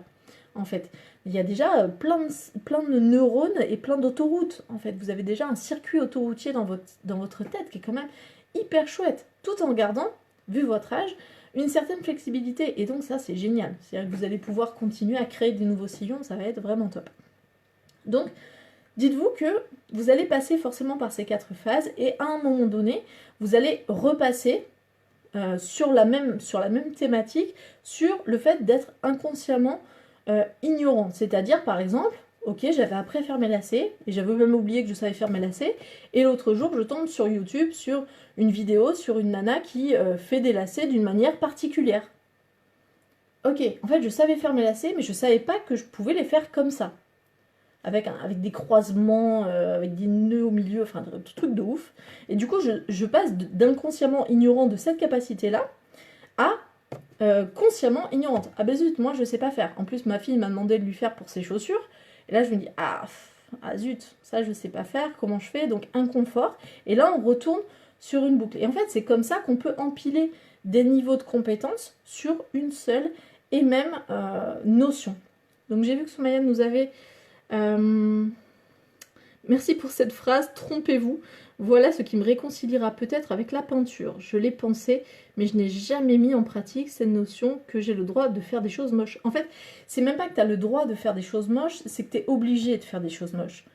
En fait, il y a déjà plein de neurones et plein d'autoroutes. En fait, vous avez déjà un circuit autoroutier dans votre tête qui est quand même hyper chouette, tout en gardant, vu votre âge, une certaine flexibilité. Et donc ça, c'est génial. C'est-à-dire que vous allez pouvoir continuer à créer des nouveaux sillons, ça va être vraiment top. Donc, dites-vous que vous allez passer forcément par ces 4 phases et à un moment donné, vous allez repasser sur la même thématique, sur le fait d'être inconsciemment ignorant. C'est-à-dire, par exemple, ok, j'avais appris à faire mes lacets, et j'avais même oublié que je savais faire mes lacets, et l'autre jour, je tombe sur YouTube, sur une vidéo, sur une nana qui fait des lacets d'une manière particulière. Ok, en fait, je savais faire mes lacets, mais je savais pas que je pouvais les faire comme ça. Avec des croisements, avec des nœuds au milieu, enfin, un truc de ouf. Et du coup, je passe d'inconsciemment ignorant de cette capacité-là à consciemment ignorante. Ah ben zut, moi je sais pas faire. En plus, ma fille m'a demandé de lui faire pour ses chaussures. Et là, je me dis, ah zut, ça je sais pas faire, comment je fais? Donc inconfort. Et là, on retourne sur une boucle. Et en fait, c'est comme ça qu'on peut empiler des niveaux de compétences sur une seule et même notion. Donc j'ai vu que Soumaya nous avait... Merci pour cette phrase, trompez-vous. Voilà ce qui me réconciliera peut-être avec la peinture. Je l'ai pensé, mais je n'ai jamais mis en pratique cette notion que j'ai le droit de faire des choses moches. En fait, c'est même pas que tu as le droit de faire des choses moches, c'est que tu es obligé de faire des choses moches.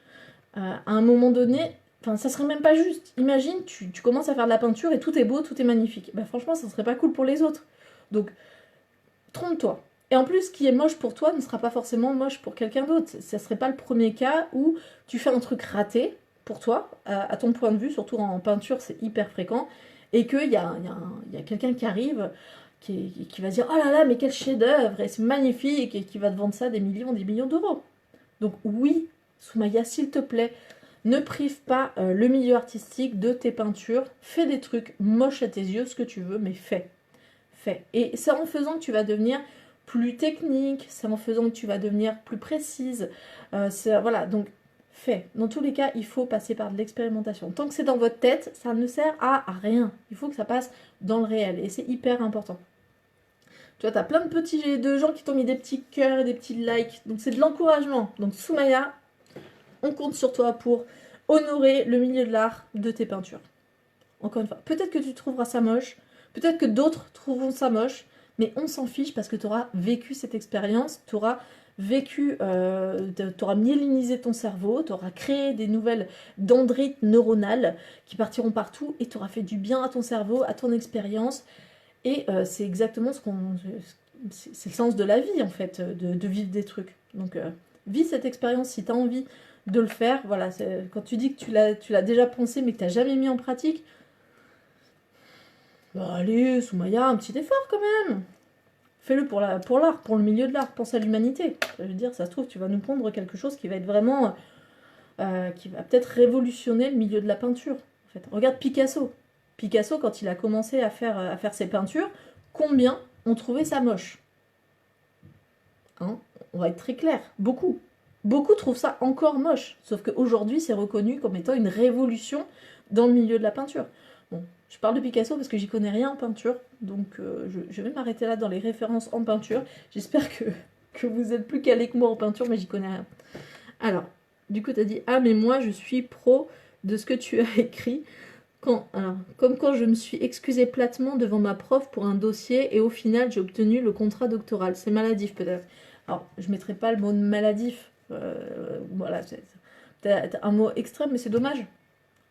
À un moment donné, enfin, ça serait même pas juste. Imagine, tu commences à faire de la peinture et tout est beau, tout est magnifique. Bah, franchement, ça serait pas cool pour les autres. Donc, trompe-toi. Et en plus, ce qui est moche pour toi ne sera pas forcément moche pour quelqu'un d'autre. Ça serait pas le premier cas où tu fais un truc raté pour toi, à ton point de vue, surtout en peinture, c'est hyper fréquent, et qu'il y a quelqu'un qui arrive, qui va dire « Oh là là, mais quel chef-d'œuvre, et c'est magnifique !» et qui va te vendre ça des millions d'euros. Donc oui, Soumaya, s'il te plaît, ne prive pas le milieu artistique de tes peintures. Fais des trucs moches à tes yeux, ce que tu veux, mais fais. Fais. Et c'est en faisant que tu vas devenir plus technique, c'est en faisant que tu vas devenir plus précise. Voilà, donc fais. Dans tous les cas, il faut passer par de l'expérimentation. Tant que c'est dans votre tête, ça ne sert à rien. Il faut que ça passe dans le réel. Et c'est hyper important. Tu vois, tu as plein de gens qui t'ont mis des petits cœurs et des petits likes. Donc c'est de l'encouragement. Donc Soumaya, on compte sur toi pour honorer le milieu de l'art de tes peintures. Encore une fois, peut-être que tu trouveras ça moche, peut-être que d'autres trouveront ça moche, mais on s'en fiche parce que tu auras vécu cette expérience, tu auras vécu, tu auras myélinisé ton cerveau, tu auras créé des nouvelles dendrites neuronales qui partiront partout et tu auras fait du bien à ton cerveau, à ton expérience. Et c'est exactement c'est le sens de la vie en fait, de vivre des trucs. Donc vis cette expérience si tu as envie de le faire. Voilà, quand tu dis que tu l'as déjà pensé mais que tu n'as jamais mis en pratique, bah allez, Soumaya, un petit effort quand même. Fais-le pour l'art, pour le milieu de l'art, pense à l'humanité. Je veux dire, ça se trouve, tu vas nous pondre quelque chose qui va être vraiment... qui va peut-être révolutionner le milieu de la peinture. En fait. Regarde Picasso. Picasso, quand il a commencé à faire ses peintures, combien ont trouvé ça moche? Hein, on va être très clair, beaucoup. Beaucoup trouvent ça encore moche, sauf qu'aujourd'hui, c'est reconnu comme étant une révolution dans le milieu de la peinture. Bon, je parle de Picasso parce que j'y connais rien en peinture, donc je vais m'arrêter là dans les références en peinture. J'espère que vous êtes plus calé que moi en peinture, mais j'y connais rien. Alors, du coup, tu as dit « Ah, mais moi, je suis pro de ce que tu as écrit. » Comme quand je me suis excusée platement devant ma prof pour un dossier et au final, j'ai obtenu le contrat doctoral. C'est maladif, peut-être. Alors, je ne mettrai pas le mot maladif. Voilà, c'est peut-être un mot extrême, mais c'est dommage.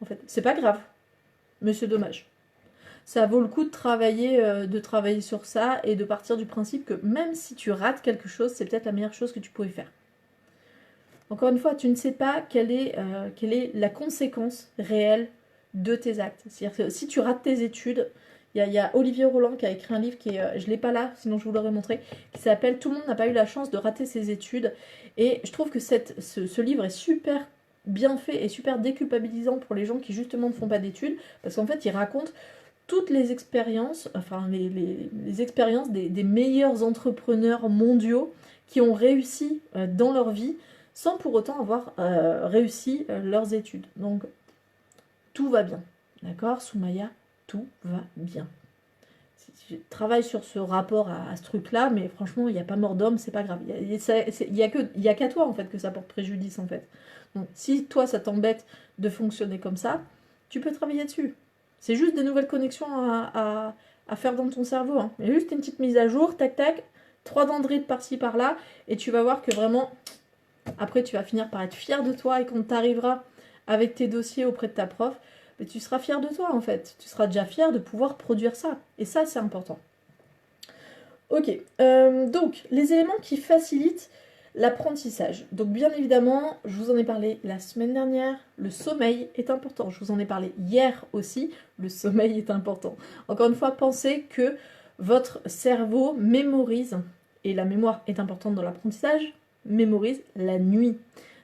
En fait, c'est pas grave, mais c'est dommage. Ça vaut le coup de travailler sur ça et de partir du principe que même si tu rates quelque chose, c'est peut-être la meilleure chose que tu pouvais faire. Encore une fois, tu ne sais pas quelle est la conséquence réelle de tes actes. C'est-à-dire que si tu rates tes études, il y a Olivier Roland qui a écrit un livre qui est, je ne l'ai pas là, sinon je vous l'aurais montré, qui s'appelle « Tout le monde n'a pas eu la chance de rater ses études ». Et je trouve que ce livre est super bien fait et super déculpabilisant pour les gens qui justement ne font pas d'études, parce qu'en fait, il raconte toutes les expériences, enfin les expériences des meilleurs entrepreneurs mondiaux qui ont réussi dans leur vie, sans pour autant avoir réussi leurs études. Donc, tout va bien. D'accord, Soumaya, tout va bien. Je travaille sur ce rapport à ce truc-là, mais franchement, il n'y a pas mort d'homme, c'est pas grave. Il n'y a qu'à toi, en fait, que ça porte préjudice, en fait. Donc, si toi, ça t'embête de fonctionner comme ça, tu peux travailler dessus. C'est juste des nouvelles connexions à faire dans ton cerveau. Hein. Mais juste une petite mise à jour, tac, tac, 3 dendrites par-ci, par-là, et tu vas voir que vraiment... Après, tu vas finir par être fier de toi et quand tu arriveras avec tes dossiers auprès de ta prof, mais tu seras fier de toi en fait. Tu seras déjà fier de pouvoir produire ça. Et ça, c'est important. Ok, donc les éléments qui facilitent l'apprentissage. Donc bien évidemment, je vous en ai parlé la semaine dernière, le sommeil est important. Je vous en ai parlé hier aussi, le sommeil est important. Encore une fois, pensez que votre cerveau mémorise, et la mémoire est importante dans l'apprentissage, mémorise la nuit.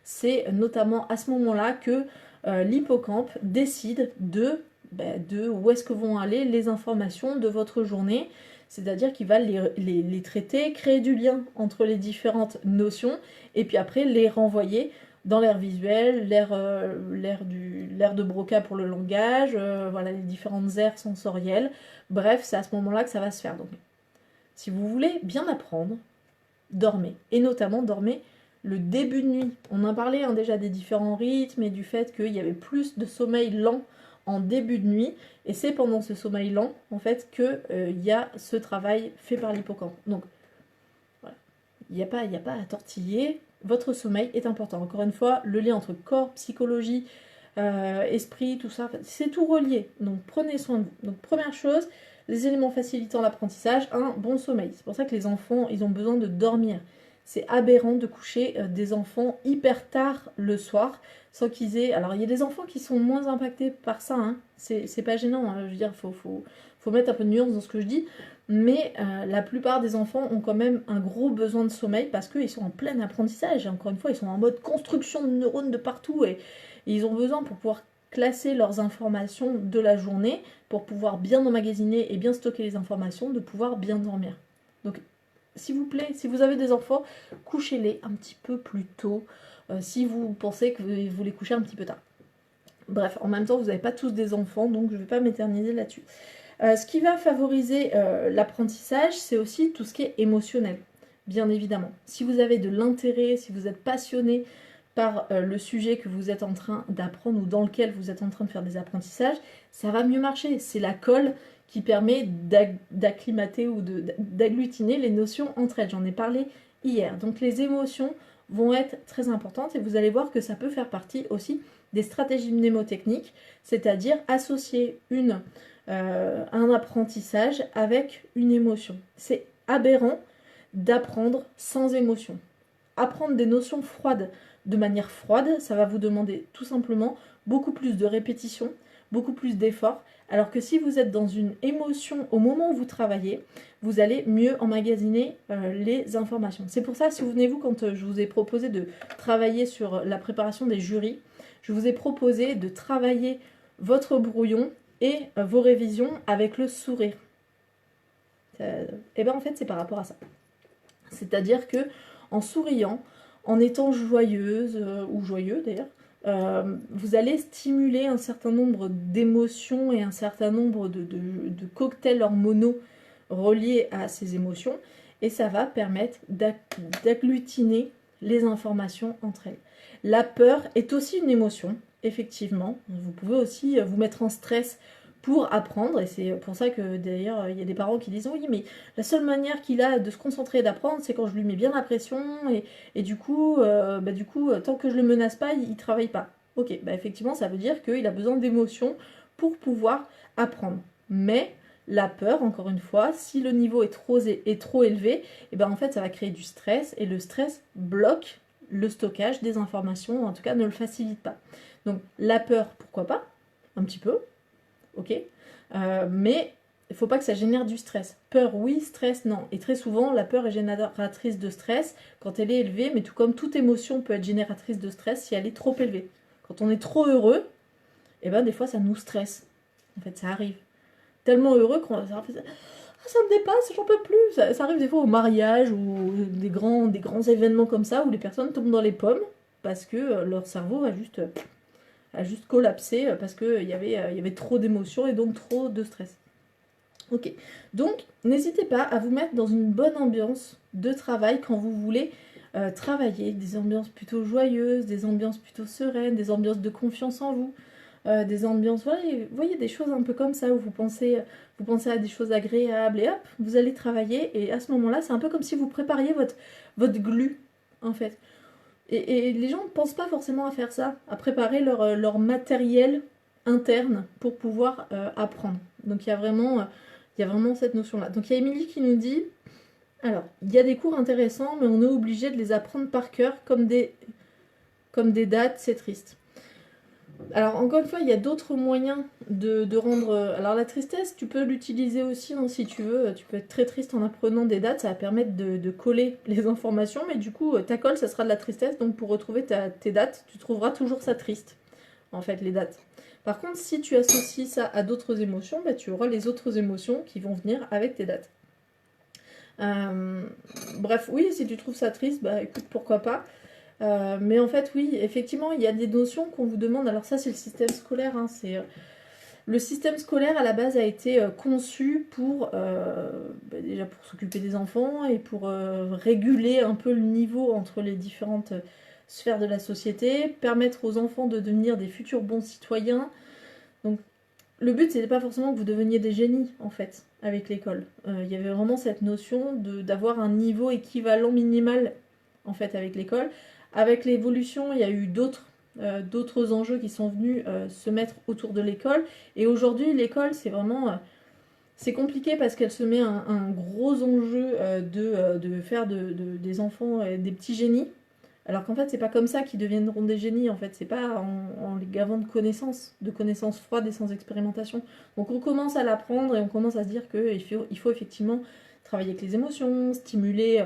C'est notamment à ce moment-là que l'hippocampe décide de où est-ce que vont aller les informations de votre journée. C'est-à-dire qu'il va les traiter, créer du lien entre les différentes notions, et puis après les renvoyer dans l'air visuel, l'air de Broca pour le langage, voilà, les différentes aires sensorielles. Bref, c'est à ce moment-là que ça va se faire. Donc, si vous voulez bien apprendre, dormez. Et notamment, dormez le début de nuit. On a parlé déjà des différents rythmes et du fait qu'il y avait plus de sommeil lent en début de nuit. Et c'est pendant ce sommeil lent, en fait, qu'il y a ce travail fait par l'hippocampe. Donc, voilà. Il n'y a pas à tortiller. Votre sommeil est important. Encore une fois, le lien entre corps, psychologie, esprit, tout ça, c'est tout relié. Donc, prenez soin de vous. Donc, première chose, les éléments facilitant l'apprentissage, un bon sommeil. C'est pour ça que les enfants, ils ont besoin de dormir. C'est aberrant de coucher des enfants hyper tard le soir, sans qu'ils aient... Alors, il y a des enfants qui sont moins impactés par ça, hein. C'est pas gênant, hein. Je veux dire, faut mettre un peu de nuance dans ce que je dis, mais la plupart des enfants ont quand même un gros besoin de sommeil parce qu'ils sont en plein apprentissage. Et encore une fois, ils sont en mode construction de neurones de partout et ils ont besoin pour pouvoir classer leurs informations de la journée, pour pouvoir bien emmagasiner et bien stocker les informations, de pouvoir bien dormir. Donc, s'il vous plaît, si vous avez des enfants, couchez-les un petit peu plus tôt, si vous pensez que vous les couchez un petit peu tard. Bref, en même temps, vous n'avez pas tous des enfants, donc je ne vais pas m'éterniser là-dessus. Ce qui va favoriser l'apprentissage, c'est aussi tout ce qui est émotionnel, bien évidemment. Si vous avez de l'intérêt, si vous êtes passionné par le sujet que vous êtes en train d'apprendre ou dans lequel vous êtes en train de faire des apprentissages, ça va mieux marcher. C'est la colle qui permet d'acclimater ou d'agglutiner les notions entre elles. J'en ai parlé hier. Donc les émotions vont être très importantes et vous allez voir que ça peut faire partie aussi des stratégies mnémotechniques, c'est-à-dire associer un apprentissage avec une émotion. C'est aberrant d'apprendre sans émotion. apprendre des notions froides de manière froide, ça va vous demander tout simplement beaucoup plus de répétition, beaucoup plus d'efforts, alors que si vous êtes dans une émotion au moment où vous travaillez, vous allez mieux emmagasiner les informations. C'est pour ça, souvenez-vous, quand je vous ai proposé de travailler sur la préparation des jurys, je vous ai proposé de travailler votre brouillon et vos révisions avec le sourire. Et bien en fait, c'est par rapport à ça. C'est-à-dire que en souriant, en étant joyeuse, ou joyeux d'ailleurs, vous allez stimuler un certain nombre d'émotions et un certain nombre de cocktails hormonaux reliés à ces émotions, et ça va permettre d'agglutiner les informations entre elles. La peur est aussi une émotion, effectivement. Vous pouvez aussi vous mettre en stress pour apprendre, et c'est pour ça que d'ailleurs il y a des parents qui disent oui, mais la seule manière qu'il a de se concentrer et d'apprendre, c'est quand je lui mets bien la pression, et du coup, tant que je le menace pas, il travaille pas. Ok, bah effectivement, ça veut dire qu'il a besoin d'émotions pour pouvoir apprendre. Mais la peur, encore une fois, si le niveau est trop élevé, et ben en fait, ça va créer du stress, et le stress bloque le stockage des informations, ou en tout cas ne le facilite pas. Donc la peur, pourquoi pas, un petit peu, ok, mais il ne faut pas que ça génère du stress. Peur, oui, stress, non. Et très souvent, la peur est génératrice de stress quand elle est élevée, mais tout comme toute émotion peut être génératrice de stress si elle est trop élevée. Quand on est trop heureux, et ben des fois ça nous stresse. En fait, ça arrive. Tellement heureux qu'on ça me dépasse, j'en peux plus. Ça arrive des fois au mariage ou des grands événements comme ça où les personnes tombent dans les pommes parce que leur cerveau a juste collapsé parce qu'il y avait trop d'émotions et donc trop de stress. Ok, donc n'hésitez pas à vous mettre dans une bonne ambiance de travail quand vous voulez travailler, des ambiances plutôt joyeuses, des ambiances plutôt sereines, des ambiances de confiance en vous, des ambiances, voyez des choses un peu comme ça où vous pensez à des choses agréables et hop, vous allez travailler et à ce moment-là, c'est un peu comme si vous prépariez votre glu en fait. Et les gens ne pensent pas forcément à faire ça, à préparer leur matériel interne pour pouvoir apprendre. Donc il y a vraiment cette notion-là. Donc il y a Émilie qui nous dit, alors, il y a des cours intéressants, mais on est obligé de les apprendre par cœur comme des dates, c'est triste. Alors encore une fois, il y a d'autres moyens de rendre... Alors la tristesse, tu peux l'utiliser aussi hein, si tu veux. Tu peux être très triste en apprenant des dates, ça va permettre de coller les informations, mais du coup, ta colle, ça sera de la tristesse. Donc pour retrouver tes dates, tu trouveras toujours ça triste, en fait, les dates. Par contre, si tu associes ça à d'autres émotions, bah, tu auras les autres émotions qui vont venir avec tes dates. Bref, oui, si tu trouves ça triste, bah écoute, pourquoi pas. Mais en fait, oui, effectivement, il y a des notions qu'on vous demande. Alors ça, c'est le système scolaire. Hein, le système scolaire, à la base, a été conçu pour, déjà pour s'occuper des enfants et pour réguler un peu le niveau entre les différentes sphères de la société, permettre aux enfants de devenir des futurs bons citoyens. Donc, le but, c'était pas forcément que vous deveniez des génies, en fait, avec l'école. Il y avait vraiment cette notion d'avoir un niveau équivalent minimal, en fait, avec l'école. Avec l'évolution, il y a eu d'autres enjeux qui sont venus se mettre autour de l'école. Et aujourd'hui, l'école, c'est vraiment... c'est compliqué parce qu'elle se met un gros enjeu de faire des enfants des petits génies. Alors qu'en fait, c'est pas comme ça qu'ils deviendront des génies. En fait, c'est pas en les gavant de connaissances froides et sans expérimentation. Donc on commence à l'apprendre et on commence à se dire qu'il faut effectivement travailler avec les émotions, stimuler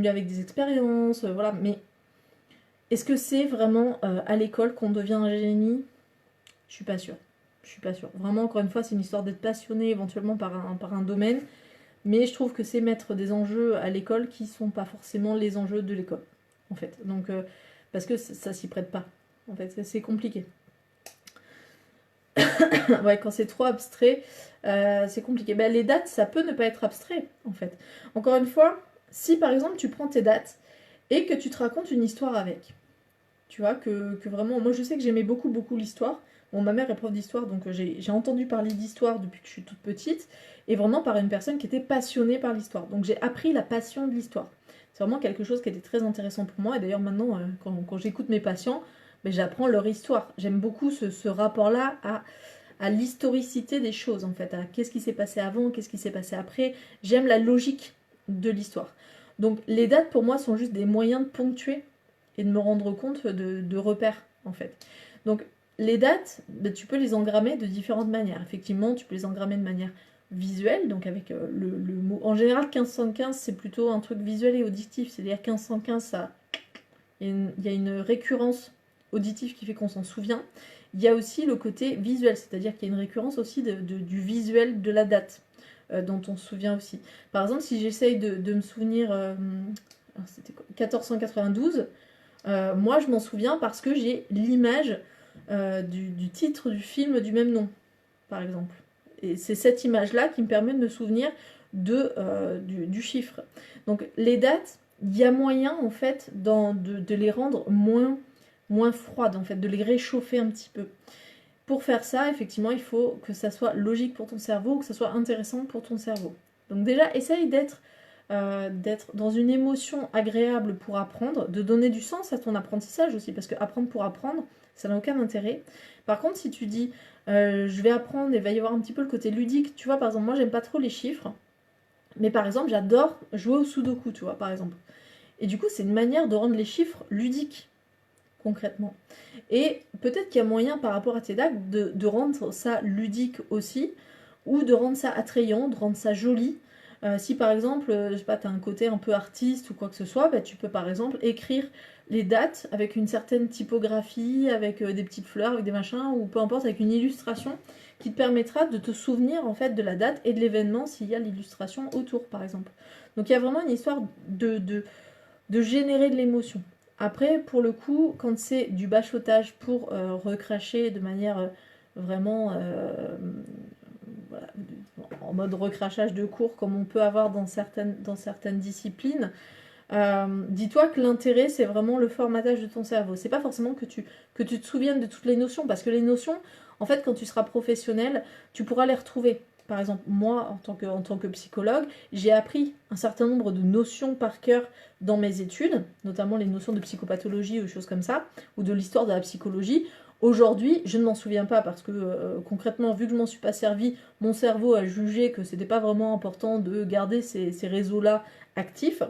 avec des expériences, voilà. Mais est-ce que c'est vraiment à l'école qu'on devient un génie? Je suis pas sûre. Je suis pas sûre. Vraiment, encore une fois, c'est une histoire d'être passionné éventuellement par un domaine. Mais je trouve que c'est mettre des enjeux à l'école qui sont pas forcément les enjeux de l'école, en fait. Donc, parce que ça s'y prête pas. En fait, c'est compliqué. Ouais, quand c'est trop abstrait, c'est compliqué. Ben, les dates, ça peut ne pas être abstrait, en fait. Encore une fois, si par exemple tu prends tes dates et que tu te racontes une histoire avec, tu vois, que vraiment, moi je sais que j'aimais beaucoup l'histoire. Bon, ma mère est prof d'histoire, donc j'ai entendu parler d'histoire depuis que je suis toute petite, et vraiment par une personne qui était passionnée par l'histoire. Donc j'ai appris la passion de l'histoire. C'est vraiment quelque chose qui était très intéressant pour moi, et d'ailleurs maintenant, quand j'écoute mes patients, ben, j'apprends leur histoire. J'aime beaucoup ce rapport-là à l'historicité des choses, en fait, à qu'est-ce qui s'est passé avant, qu'est-ce qui s'est passé après. J'aime la logique de l'histoire. Donc les dates pour moi sont juste des moyens de ponctuer et de me rendre compte de repères en fait. Donc les dates, ben, tu peux les engrammer de différentes manières. Effectivement, tu peux les engrammer de manière visuelle, donc avec le mot. En général, 1515, c'est plutôt un truc visuel et auditif. C'est-à-dire 1515, ça, il y a une récurrence auditive qui fait qu'on s'en souvient. Il y a aussi le côté visuel, c'est-à-dire qu'il y a une récurrence aussi du visuel de la date, dont on se souvient aussi. Par exemple, si j'essaye de me souvenir, c'était 1492, moi je m'en souviens parce que j'ai l'image du titre du film du même nom, par exemple. Et c'est cette image-là qui me permet de me souvenir du chiffre. Donc les dates, il y a moyen en fait de les rendre moins froides, en fait, de les réchauffer un petit peu. Pour faire ça, effectivement, il faut que ça soit logique pour ton cerveau, que ça soit intéressant pour ton cerveau. Donc déjà, essaye d'être dans une émotion agréable pour apprendre, de donner du sens à ton apprentissage aussi, parce que apprendre pour apprendre, ça n'a aucun intérêt. Par contre, si tu dis, je vais apprendre et il va y avoir un petit peu le côté ludique, tu vois, par exemple, moi, j'aime pas trop les chiffres, mais par exemple, j'adore jouer au sudoku, tu vois, par exemple. Et du coup, c'est une manière de rendre les chiffres ludiques, concrètement. Et peut-être qu'il y a moyen, par rapport à tes dates, de rendre ça ludique aussi, ou de rendre ça attrayant, de rendre ça joli. Si par exemple, je sais pas, tu as un côté un peu artiste ou quoi que ce soit, bah, tu peux par exemple écrire les dates avec une certaine typographie, avec des petites fleurs, avec des machins, ou peu importe, avec une illustration qui te permettra de te souvenir en fait de la date et de l'événement s'il y a l'illustration autour, par exemple. Donc il y a vraiment une histoire de générer de l'émotion. Après, pour le coup, quand c'est du bachotage pour recracher de manière vraiment voilà, en mode recrachage de cours comme on peut avoir dans certaines disciplines, dis-toi que l'intérêt c'est vraiment le formatage de ton cerveau. C'est pas forcément que tu te souviennes de toutes les notions, parce que les notions, en fait, quand tu seras professionnel, tu pourras les retrouver. Par exemple, moi, en tant que psychologue, j'ai appris un certain nombre de notions par cœur dans mes études, notamment les notions de psychopathologie ou des choses comme ça, ou de l'histoire de la psychologie. Aujourd'hui, je ne m'en souviens pas parce que concrètement, vu que je m'en suis pas servi, mon cerveau a jugé que c'était pas vraiment important de garder ces réseaux-là actifs.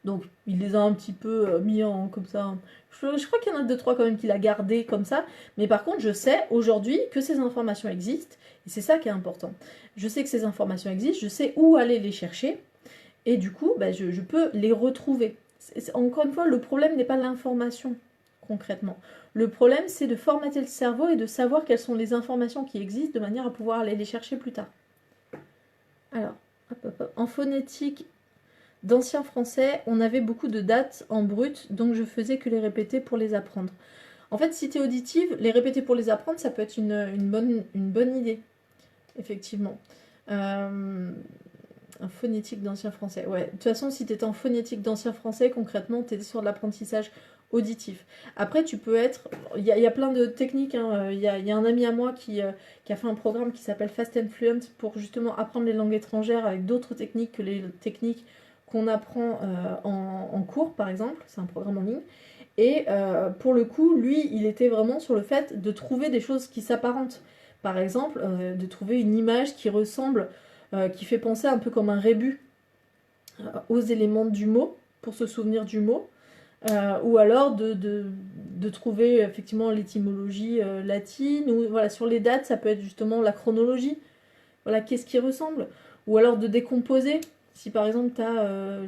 Donc, il les a un petit peu mis en comme ça. Je crois qu'il y en a 2-3 quand même qu'il a gardé comme ça. Mais par contre, je sais aujourd'hui que ces informations existent. Et c'est ça qui est important. Je sais que ces informations existent, je sais où aller les chercher. Et du coup, bah, je peux les retrouver. Encore une fois, le problème n'est pas l'information, concrètement. Le problème, c'est de formater le cerveau et de savoir quelles sont les informations qui existent de manière à pouvoir aller les chercher plus tard. Alors, en phonétique d'ancien français, on avait beaucoup de dates en brut, donc je faisais que les répéter pour les apprendre. En fait, si tu es auditive, les répéter pour les apprendre, ça peut être une bonne idée, effectivement. Un phonétique d'ancien français, ouais. De toute façon, si tu étais en phonétique d'ancien français, concrètement, tu étais sur de l'apprentissage auditif. Après, tu peux être... Il y a plein de techniques, hein. Il y a un ami à moi qui a fait un programme qui s'appelle Fast and Fluent pour justement apprendre les langues étrangères avec d'autres techniques que les techniques qu'on apprend en cours, par exemple. C'est un programme en ligne. Et pour le coup, lui, il était vraiment sur le fait de trouver des choses qui s'apparentent. Par exemple, de trouver une image qui ressemble, qui fait penser un peu comme un rébus aux éléments du mot, pour se souvenir du mot. Ou alors de trouver effectivement l'étymologie latine. Ou voilà, sur les dates, ça peut être justement la chronologie. Voilà, qu'est-ce qui ressemble. Ou alors de décomposer. Si par exemple tu as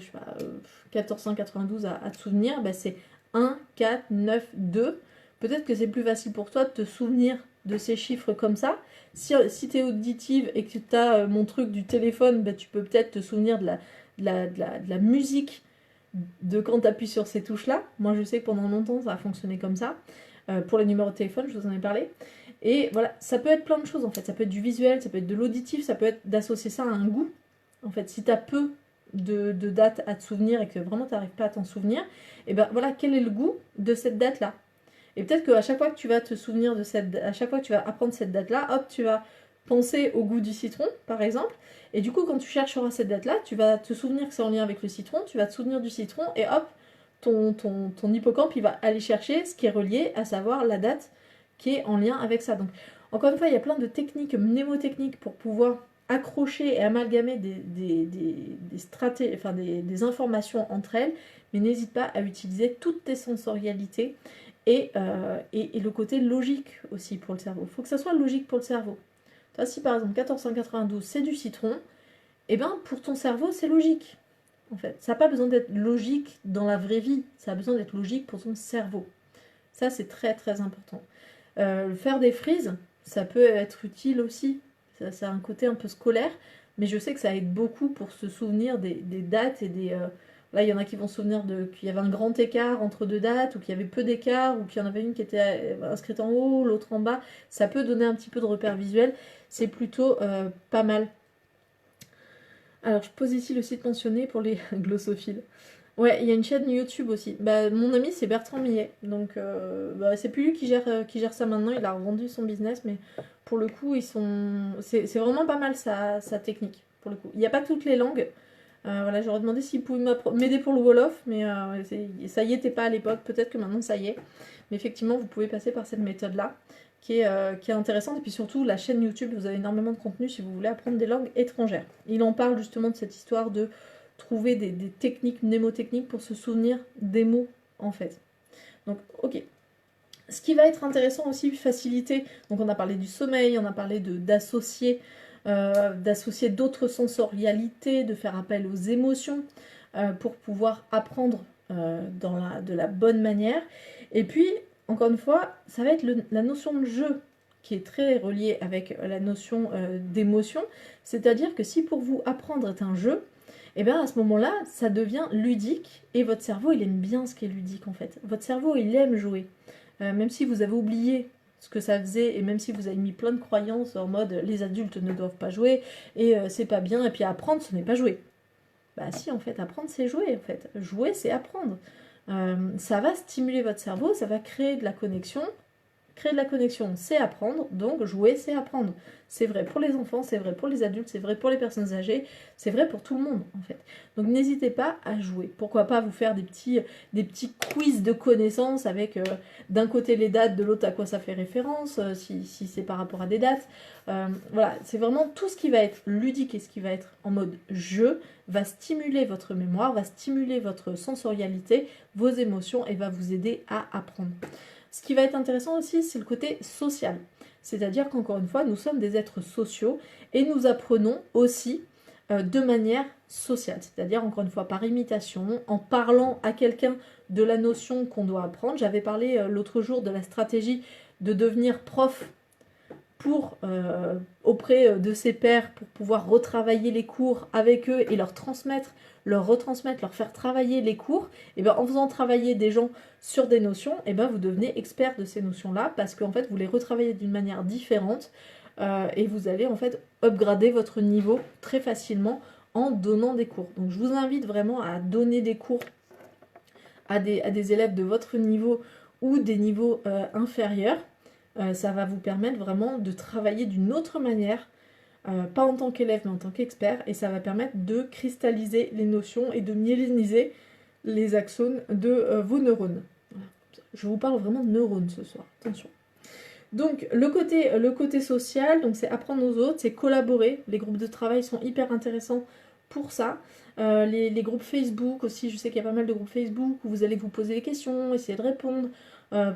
1492 à te souvenir, bah c'est 1, 4, 9, 2. Peut-être que c'est plus facile pour toi de te souvenir de ces chiffres comme ça. Si tu es auditive et que tu as mon truc du téléphone, bah, tu peux peut-être te souvenir de la musique de quand tu appuies sur ces touches-là. Moi, je sais que pendant longtemps, ça a fonctionné comme ça. Pour les numéros de téléphone, je vous en ai parlé. Et voilà, ça peut être plein de choses en fait. Ça peut être du visuel, ça peut être de l'auditif, ça peut être d'associer ça à un goût. En fait, si tu as peu de dates à te souvenir et que vraiment tu n'arrives pas à t'en souvenir, et ben voilà, quel est le goût de cette date-là? Et peut-être qu'à chaque fois que tu vas te souvenir à chaque fois que tu vas apprendre cette date-là, hop, tu vas penser au goût du citron, par exemple. Et du coup, quand tu chercheras cette date-là, tu vas te souvenir que c'est en lien avec le citron, tu vas te souvenir du citron, et hop, ton hippocampe, il va aller chercher ce qui est relié, à savoir la date qui est en lien avec ça. Donc, encore une fois, il y a plein de techniques mnémotechniques pour pouvoir accrocher et amalgamer des informations entre elles, mais n'hésite pas à utiliser toutes tes sensorialités et le côté logique aussi pour le cerveau. Il faut que ça soit logique pour le cerveau. Toi, si par exemple 1492 c'est du citron, et bien pour ton cerveau c'est logique. En fait, ça n'a pas besoin d'être logique dans la vraie vie, ça a besoin d'être logique pour ton cerveau. Ça c'est très très important. Faire des frises, ça peut être utile aussi. Ça a un côté un peu scolaire, mais je sais que ça aide beaucoup pour se souvenir des dates et des... Là, il y en a qui vont se souvenir qu'il y avait un grand écart entre deux dates, ou qu'il y avait peu d'écart, ou qu'il y en avait une qui était inscrite en haut, l'autre en bas. Ça peut donner un petit peu de repère visuel. C'est plutôt pas mal. Alors, je pose ici le site mentionné pour les glossophiles. Ouais, il y a une chaîne YouTube aussi. Bah, mon ami, c'est Bertrand Millet. Donc, c'est plus lui qui gère ça maintenant. Il a revendu son business, mais pour le coup, c'est vraiment pas mal sa technique. Pour le coup, il n'y a pas toutes les langues. Voilà, j'aurais demandé s'il pouvait m'aider pour le Wolof, mais ça y était pas à l'époque. Peut-être que maintenant ça y est. Mais effectivement, vous pouvez passer par cette méthode-là, qui est intéressante. Et puis surtout, la chaîne YouTube, vous avez énormément de contenu si vous voulez apprendre des langues étrangères. Il en parle justement de cette histoire de trouver des techniques mnémotechniques pour se souvenir des mots, en fait. Donc, ok. Ce qui va être intéressant aussi, faciliter. Donc, on a parlé du sommeil, on a parlé d'associer d'autres sensorialités, de faire appel aux émotions pour pouvoir apprendre de la bonne manière. Et puis, encore une fois, ça va être la notion de jeu qui est très reliée avec la notion d'émotion. C'est-à-dire que si pour vous apprendre est un jeu, et bien à ce moment-là, ça devient ludique et votre cerveau, il aime bien ce qui est ludique en fait. Votre cerveau, il aime jouer. Même si vous avez oublié ce que ça faisait et même si vous avez mis plein de croyances en mode les adultes ne doivent pas jouer et c'est pas bien et puis apprendre, ce n'est pas jouer. Bah si, en fait, apprendre, c'est jouer en fait. Jouer, c'est apprendre. Ça va stimuler votre cerveau, ça va créer de la connexion. Créer de la connexion, c'est apprendre, donc jouer, c'est apprendre. C'est vrai pour les enfants, c'est vrai pour les adultes, c'est vrai pour les personnes âgées, c'est vrai pour tout le monde en fait. Donc n'hésitez pas à jouer. Pourquoi pas vous faire des petits quiz de connaissances avec d'un côté les dates, de l'autre à quoi ça fait référence, si c'est par rapport à des dates. Voilà, c'est vraiment tout ce qui va être ludique et ce qui va être en mode jeu va stimuler votre mémoire, va stimuler votre sensorialité, vos émotions et va vous aider à apprendre. Ce qui va être intéressant aussi, c'est le côté social. C'est-à-dire qu'encore une fois, nous sommes des êtres sociaux et nous apprenons aussi de manière sociale. C'est-à-dire, encore une fois, par imitation, en parlant à quelqu'un de la notion qu'on doit apprendre. J'avais parlé l'autre jour de la stratégie de devenir prof auprès de ses pairs pour pouvoir retravailler les cours avec eux et leur retransmettre, leur faire travailler les cours. Et bien en faisant travailler des gens sur des notions, et ben vous devenez expert de ces notions-là parce qu'en fait vous les retravaillez d'une manière différente et vous allez en fait upgrader votre niveau très facilement en donnant des cours. Donc je vous invite vraiment à donner des cours à des élèves de votre niveau ou des niveaux inférieurs. Ça va vous permettre vraiment de travailler d'une autre manière, pas en tant qu'élève mais en tant qu'expert, et ça va permettre de cristalliser les notions et de myéliniser les axones de vos neurones. Voilà. Je vous parle vraiment de neurones ce soir, attention. Donc le côté social, donc c'est apprendre aux autres, c'est collaborer. Les groupes de travail sont hyper intéressants pour ça. Les groupes Facebook aussi, je sais qu'il y a pas mal de groupes Facebook où vous allez vous poser des questions, essayer de répondre.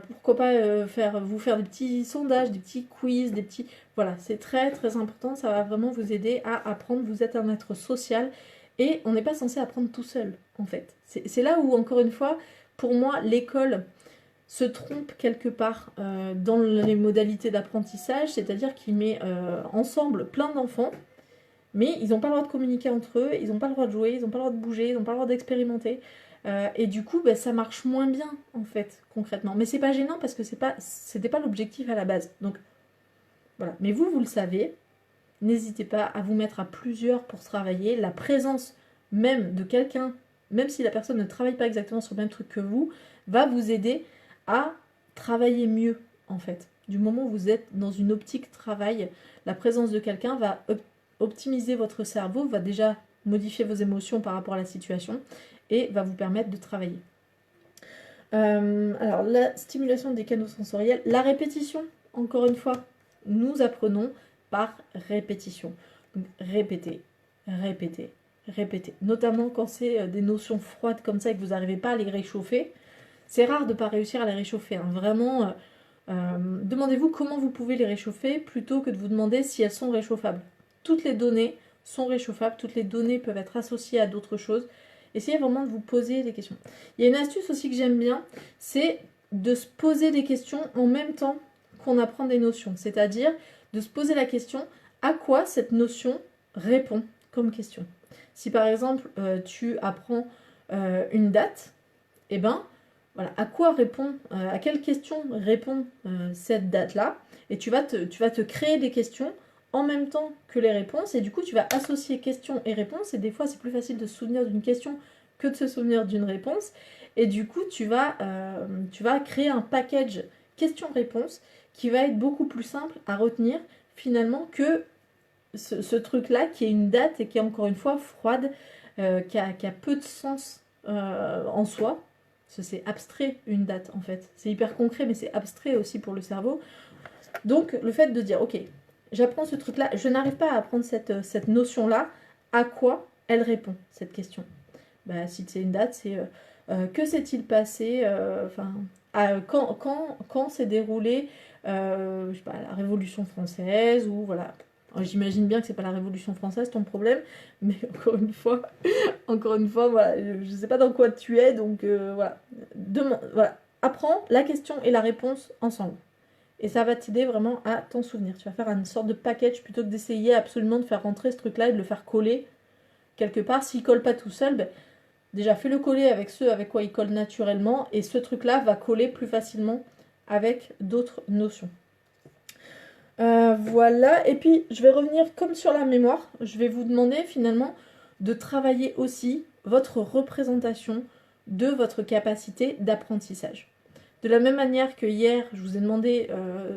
Pourquoi pas vous faire des petits sondages, des petits quiz, des petits... Voilà, c'est très très important, ça va vraiment vous aider à apprendre. Vous êtes un être social et on n'est pas censé apprendre tout seul, en fait. C'est là où, encore une fois, pour moi, l'école se trompe quelque part dans les modalités d'apprentissage, c'est-à-dire qu'il met ensemble plein d'enfants, mais ils n'ont pas le droit de communiquer entre eux, ils n'ont pas le droit de jouer, ils n'ont pas le droit de bouger, ils n'ont pas le droit d'expérimenter. Et du coup, ça marche moins bien, en fait, concrètement. Mais c'est pas gênant parce que c'était pas l'objectif à la base. Donc, voilà. Mais vous le savez, n'hésitez pas à vous mettre à plusieurs pour travailler. La présence même de quelqu'un, même si la personne ne travaille pas exactement sur le même truc que vous, va vous aider à travailler mieux, en fait. Du moment où vous êtes dans une optique travail, la présence de quelqu'un va optimiser votre cerveau, va déjà modifier vos émotions par rapport à la situation et va vous permettre de travailler. Alors, la stimulation des canaux sensoriels, la répétition, encore une fois, nous apprenons par répétition. Répétez, répétez, répétez. Notamment quand c'est des notions froides comme ça et que vous n'arrivez pas à les réchauffer. C'est rare de ne pas réussir à les réchauffer. Hein. Vraiment, demandez-vous comment vous pouvez les réchauffer plutôt que de vous demander si elles sont réchauffables. Toutes les données sont réchauffables, toutes les données peuvent être associées à d'autres choses. Essayez vraiment de vous poser des questions. Il y a une astuce aussi que j'aime bien, c'est de se poser des questions en même temps qu'on apprend des notions. C'est-à-dire de se poser la question à quoi cette notion répond comme question. Si par exemple tu apprends une date, eh ben voilà, à quoi répond, à quelle question répond cette date-là, et tu vas te créer des questions en même temps que les réponses, et du coup tu vas associer questions et réponses, et des fois c'est plus facile de se souvenir d'une question que de se souvenir d'une réponse, et du coup tu vas créer un package question-réponse qui va être beaucoup plus simple à retenir finalement que ce truc-là qui est une date et qui est encore une fois froide, qui a peu de sens en soi. C'est abstrait une date en fait. C'est hyper concret mais c'est abstrait aussi pour le cerveau. Donc le fait de dire ok, j'apprends ce truc-là, je n'arrive pas à apprendre cette notion-là, à quoi elle répond cette question? Bah, si c'est une date, c'est que s'est-il passé, quand s'est déroulée je sais pas, la Révolution française ou voilà. J'imagine bien que c'est pas la Révolution française ton problème, mais encore une fois, voilà, je sais pas dans quoi tu es, donc voilà. Voilà, apprends la question et la réponse ensemble. Et ça va t'aider vraiment à t'en souvenir. Tu vas faire une sorte de package plutôt que d'essayer absolument de faire rentrer ce truc-là et de le faire coller quelque part. S'il colle pas tout seul, ben, déjà fais-le coller avec ceux avec quoi il colle naturellement et ce truc-là va coller plus facilement avec d'autres notions. Voilà, et puis je vais revenir comme sur la mémoire, je vais vous demander finalement de travailler aussi votre représentation de votre capacité d'apprentissage. De la même manière que hier, je vous ai demandé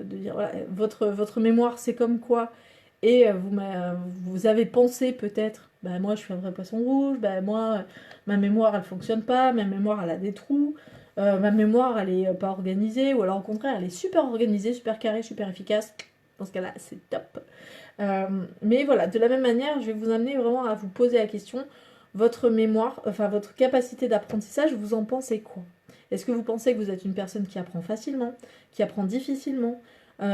de dire voilà, votre mémoire c'est comme quoi, et vous avez pensé peut-être, bah, moi je suis un vrai poisson rouge, bah, moi ma mémoire elle fonctionne pas, ma mémoire elle a des trous, ma mémoire elle est pas organisée, ou alors au contraire elle est super organisée, super carrée, super efficace. Dans ce cas-là, c'est top. Mais voilà, de la même manière, je vais vous amener vraiment à vous poser la question, votre mémoire, enfin votre capacité d'apprentissage, vous en pensez quoi? Est-ce que vous pensez que vous êtes une personne qui apprend facilement, qui apprend difficilement,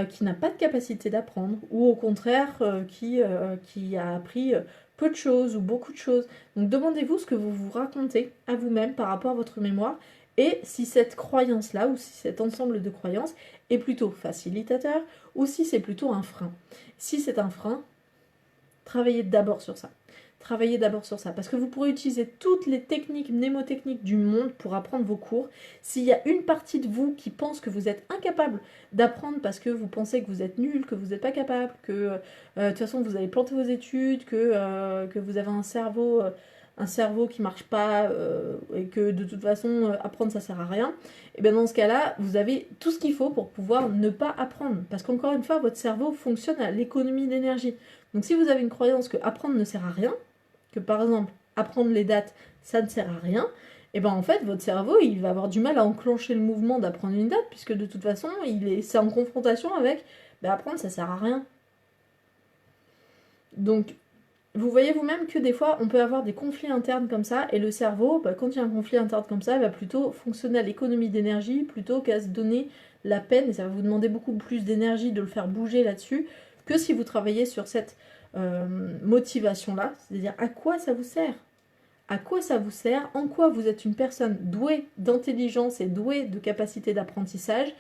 qui n'a pas de capacité d'apprendre, ou au contraire, qui a appris peu de choses ou beaucoup de choses? Donc demandez-vous ce que vous vous racontez à vous-même par rapport à votre mémoire, et si cette croyance-là, ou si cet ensemble de croyances est plutôt facilitateur, ou si c'est plutôt un frein. Si c'est un frein, travaillez d'abord sur ça. Travaillez d'abord sur ça, parce que vous pourrez utiliser toutes les techniques mnémotechniques du monde pour apprendre vos cours. S'il y a une partie de vous qui pense que vous êtes incapable d'apprendre parce que vous pensez que vous êtes nul, que vous n'êtes pas capable, que de toute façon vous avez planté vos études, que vous avez un cerveau qui marche pas et que de toute façon apprendre ça sert à rien, et bien dans ce cas-là, vous avez tout ce qu'il faut pour pouvoir ne pas apprendre. Parce qu'encore une fois, votre cerveau fonctionne à l'économie d'énergie. Donc si vous avez une croyance que apprendre ne sert à rien, que par exemple apprendre les dates ça ne sert à rien, et ben en fait votre cerveau il va avoir du mal à enclencher le mouvement d'apprendre une date, puisque de toute façon c'est en confrontation avec apprendre ça sert à rien. Donc vous voyez vous-même que des fois, on peut avoir des conflits internes comme ça, et le cerveau, quand il y a un conflit interne comme ça, il va plutôt fonctionner à l'économie d'énergie, plutôt qu'à se donner la peine, et ça va vous demander beaucoup plus d'énergie de le faire bouger là-dessus, que si vous travaillez sur cette motivation-là, c'est-à-dire à quoi ça vous sert? À quoi ça vous sert? En quoi vous êtes une personne douée d'intelligence et douée de capacité d'apprentissage,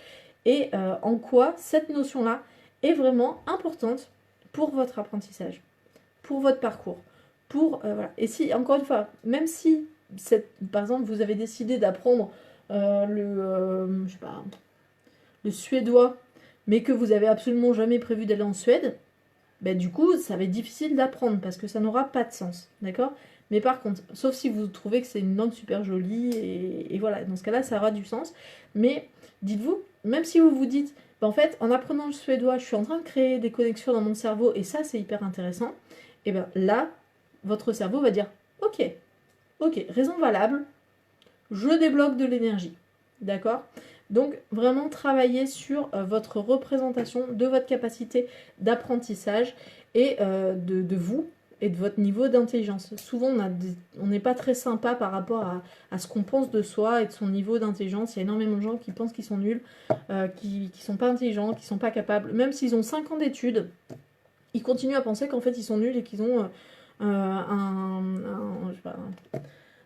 et en quoi cette notion-là est vraiment importante pour votre apprentissage, pour votre parcours, voilà. Et si, encore une fois, même si, par exemple, vous avez décidé d'apprendre je sais pas, le suédois, mais que vous avez absolument jamais prévu d'aller en Suède, ben, du coup, ça va être difficile d'apprendre, parce que ça n'aura pas de sens, d'accord? Mais par contre, sauf si vous trouvez que c'est une langue super jolie, et voilà, dans ce cas-là, ça aura du sens. Mais dites-vous, même si vous vous dites, ben, en fait, en apprenant le suédois, je suis en train de créer des connexions dans mon cerveau, et ça, c'est hyper intéressant, et bien là, votre cerveau va dire, ok, raison valable, je débloque de l'énergie, d'accord? Donc vraiment travailler sur votre représentation de votre capacité d'apprentissage, et de vous et de votre niveau d'intelligence. Souvent, on n'est pas très sympa par rapport à ce qu'on pense de soi et de son niveau d'intelligence. Il y a énormément de gens qui pensent qu'ils sont nuls, qui sont pas intelligents, qui sont pas capables. Même s'ils ont 5 ans d'études, ils continuent à penser qu'en fait, ils sont nuls et qu'ils ont je sais pas,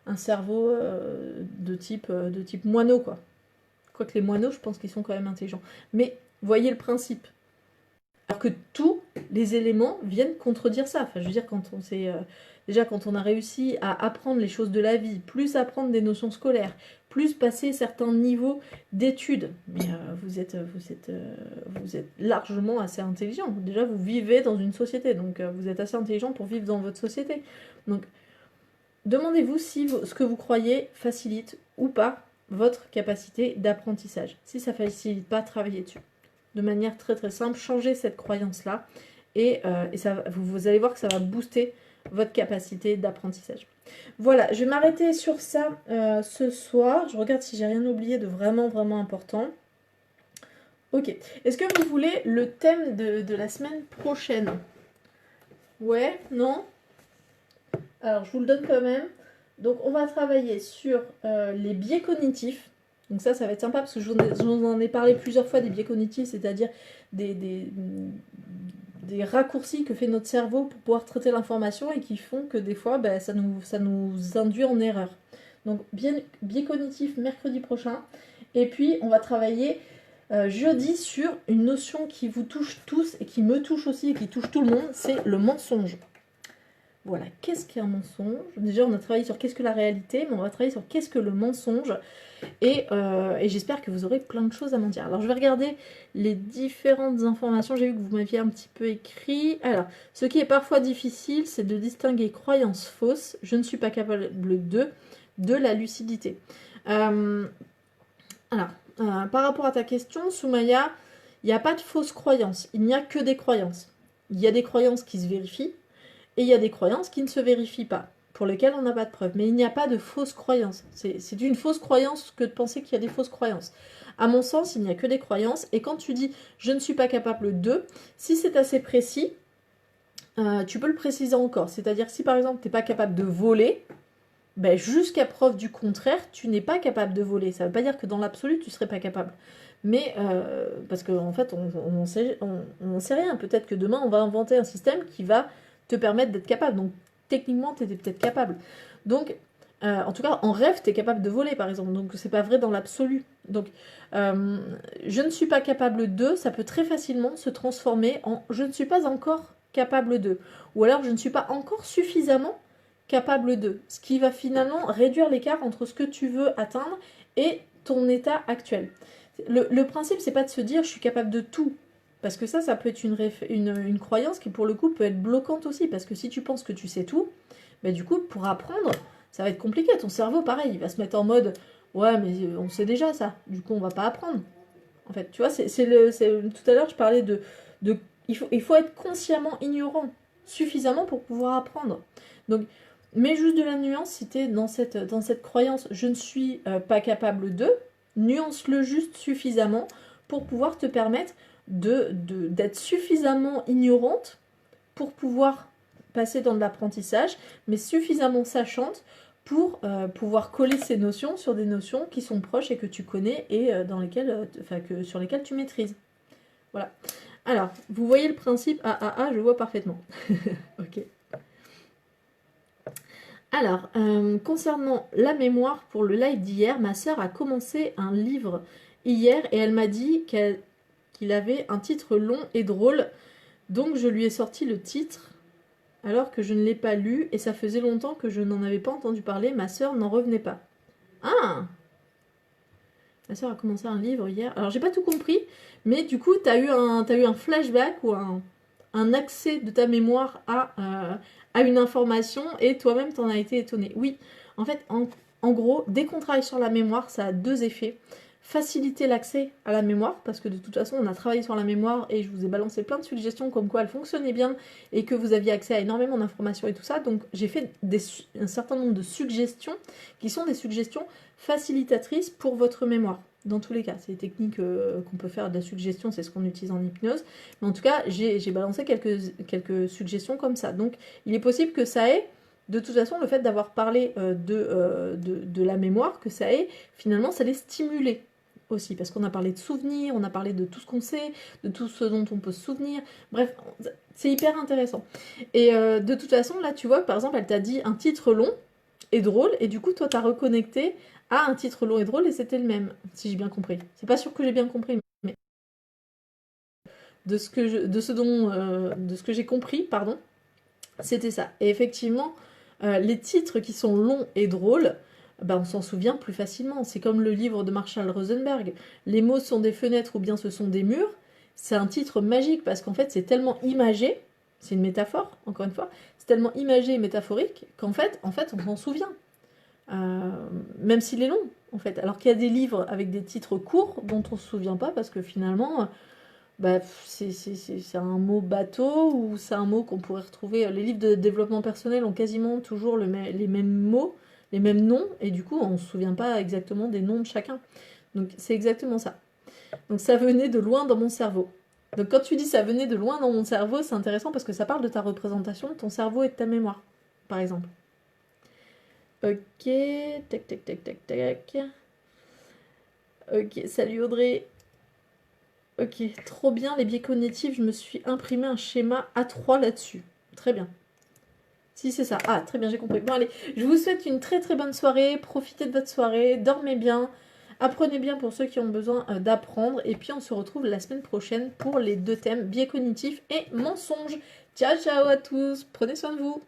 un cerveau de type moineau, quoi. Quoique les moineaux, je pense qu'ils sont quand même intelligents. Mais voyez le principe. Alors que tous les éléments viennent contredire ça. Enfin, je veux dire, déjà quand on a réussi à apprendre les choses de la vie, plus apprendre des notions scolaires, plus passer certains niveaux d'études, mais vous êtes largement assez intelligent. Déjà, vous vivez dans une société, donc vous êtes assez intelligent pour vivre dans votre société. Donc, demandez-vous si ce que vous croyez facilite ou pas votre capacité d'apprentissage. Si ça ne facilite pas, travaillez dessus. De manière très très simple, changez cette croyance-là et vous allez voir que ça va booster votre capacité d'apprentissage. Voilà, je vais m'arrêter sur ça ce soir. Je regarde si j'ai rien oublié de vraiment vraiment important. Ok, est-ce que vous voulez le thème de la semaine prochaine? Ouais, non? Alors, je vous le donne quand même. Donc, on va travailler sur les biais cognitifs. Donc ça va être sympa parce que je vous en ai parlé plusieurs fois des biais cognitifs, c'est-à-dire des raccourcis que fait notre cerveau pour pouvoir traiter l'information et qui font que des fois, ça nous induit en erreur. Donc, biais cognitifs mercredi prochain. Et puis, on va travailler jeudi sur une notion qui vous touche tous et qui me touche aussi et qui touche tout le monde, c'est le mensonge. Voilà, qu'est-ce qu'un mensonge? Déjà, on a travaillé sur qu'est-ce que la réalité, mais on va travailler sur qu'est-ce que le mensonge. Et j'espère que vous aurez plein de choses à m'en dire. Alors, je vais regarder les différentes informations. J'ai vu que vous m'aviez un petit peu écrit. Alors, ce qui est parfois difficile, c'est de distinguer croyances fausses. Je ne suis pas capable de la lucidité. Par rapport à ta question, Soumaya, il n'y a pas de fausses croyances. Il n'y a que des croyances. Il y a des croyances qui se vérifient. Et il y a des croyances qui ne se vérifient pas, pour lesquelles on n'a pas de preuves. Mais il n'y a pas de fausses croyances. C'est une fausse croyance que de penser qu'il y a des fausses croyances. À mon sens, il n'y a que des croyances. Et quand tu dis « je ne suis pas capable de », si c'est assez précis, tu peux le préciser encore. C'est-à-dire que si par exemple tu n'es pas capable de voler, jusqu'à preuve du contraire, tu n'es pas capable de voler. Ça ne veut pas dire que dans l'absolu, tu ne serais pas capable. Mais, parce qu'en fait, on n'en sait rien. Peut-être que demain, on va inventer un système qui va te permettre d'être capable. Donc, techniquement, tu étais peut-être capable. Donc, en tout cas, en rêve, tu es capable de voler, par exemple. Donc, c'est pas vrai dans l'absolu. Donc, je ne suis pas capable de, ça peut très facilement se transformer en je ne suis pas encore capable de. Ou alors, je ne suis pas encore suffisamment capable de. Ce qui va finalement réduire l'écart entre ce que tu veux atteindre et ton état actuel. Le principe, c'est pas de se dire je suis capable de tout. Parce que ça peut être une croyance qui, pour le coup, peut être bloquante aussi. Parce que si tu penses que tu sais tout, du coup, pour apprendre, ça va être compliqué. Ton cerveau, pareil, il va se mettre en mode « Ouais, mais on sait déjà ça. Du coup, on va pas apprendre. » En fait, tu vois, tout à l'heure, je parlais il faut être consciemment ignorant, suffisamment pour pouvoir apprendre. Donc, mets juste de la nuance si tu es dans cette croyance « Je ne suis pas capable de », nuance-le juste suffisamment pour pouvoir te permettre d'être suffisamment ignorante pour pouvoir passer dans de l'apprentissage, mais suffisamment sachante pour pouvoir coller ces notions sur des notions qui sont proches et que tu connais et sur lesquelles tu maîtrises. Voilà. Alors, vous voyez le principe je vois parfaitement. Ok. Alors, concernant la mémoire pour le live d'hier, ma sœur a commencé un livre hier et elle m'a dit qu'il avait un titre long et drôle. Donc je lui ai sorti le titre alors que je ne l'ai pas lu et ça faisait longtemps que je n'en avais pas entendu parler. Ma sœur n'en revenait pas. Ah! Ma sœur a commencé un livre hier. Alors j'ai pas tout compris, mais du coup t'as eu un flashback ou un accès de ta mémoire à une information et toi-même t'en as été étonné. Oui, en fait, en gros, dès qu'on travaille sur la mémoire, ça a deux effets. Faciliter l'accès à la mémoire, parce que de toute façon, on a travaillé sur la mémoire et je vous ai balancé plein de suggestions comme quoi elle fonctionnait bien et que vous aviez accès à énormément d'informations et tout ça. Donc, j'ai fait un certain nombre de suggestions qui sont des suggestions facilitatrices pour votre mémoire. Dans tous les cas, c'est des techniques qu'on peut faire de la suggestion, c'est ce qu'on utilise en hypnose. Mais en tout cas, j'ai balancé quelques suggestions comme ça. Donc, il est possible que ça ait, de toute façon, le fait d'avoir parlé de la mémoire, que ça ait, finalement, ça l'ait stimulé aussi. Parce qu'on a parlé de souvenirs, on a parlé de tout ce qu'on sait, de tout ce dont on peut se souvenir. Bref, c'est hyper intéressant. Et de toute façon, là, tu vois, par exemple, elle t'a dit un titre long et drôle, et du coup, toi, t'as reconnecté à un titre long et drôle, et c'était le même, si j'ai bien compris. C'est pas sûr que j'ai bien compris, mais de ce que j'ai compris, pardon, c'était ça. Et effectivement, les titres qui sont longs et drôles, ben, on s'en souvient plus facilement. C'est comme le livre de Marshall Rosenberg. Les mots sont des fenêtres ou bien ce sont des murs. C'est un titre magique parce qu'en fait, c'est tellement imagé, c'est une métaphore, encore une fois, c'est tellement imagé et métaphorique qu'en fait, on s'en souvient. Même s'il est long, en fait. Alors qu'il y a des livres avec des titres courts dont on se souvient pas parce que finalement, bah, c'est un mot bateau ou c'est un mot qu'on pourrait retrouver. Les livres de développement personnel ont quasiment toujours les mêmes mots, les mêmes noms, et du coup, on se souvient pas exactement des noms de chacun. Donc, c'est exactement ça. Donc, ça venait de loin dans mon cerveau. Donc, quand tu dis ça venait de loin dans mon cerveau, c'est intéressant parce que ça parle de ta représentation de ton cerveau et de ta mémoire, par exemple. Ok, tac, tac, tac, tac, tac. Ok, salut Audrey. Ok, trop bien les biais cognitifs, je me suis imprimé un schéma A3 là-dessus. Très bien. Si, c'est ça. Ah, très bien, j'ai compris. Bon, allez, je vous souhaite une très très bonne soirée. Profitez de votre soirée, dormez bien, apprenez bien pour ceux qui ont besoin d'apprendre. Et puis, on se retrouve la semaine prochaine pour les deux thèmes, biais cognitifs et mensonges. Ciao, ciao à tous. Prenez soin de vous.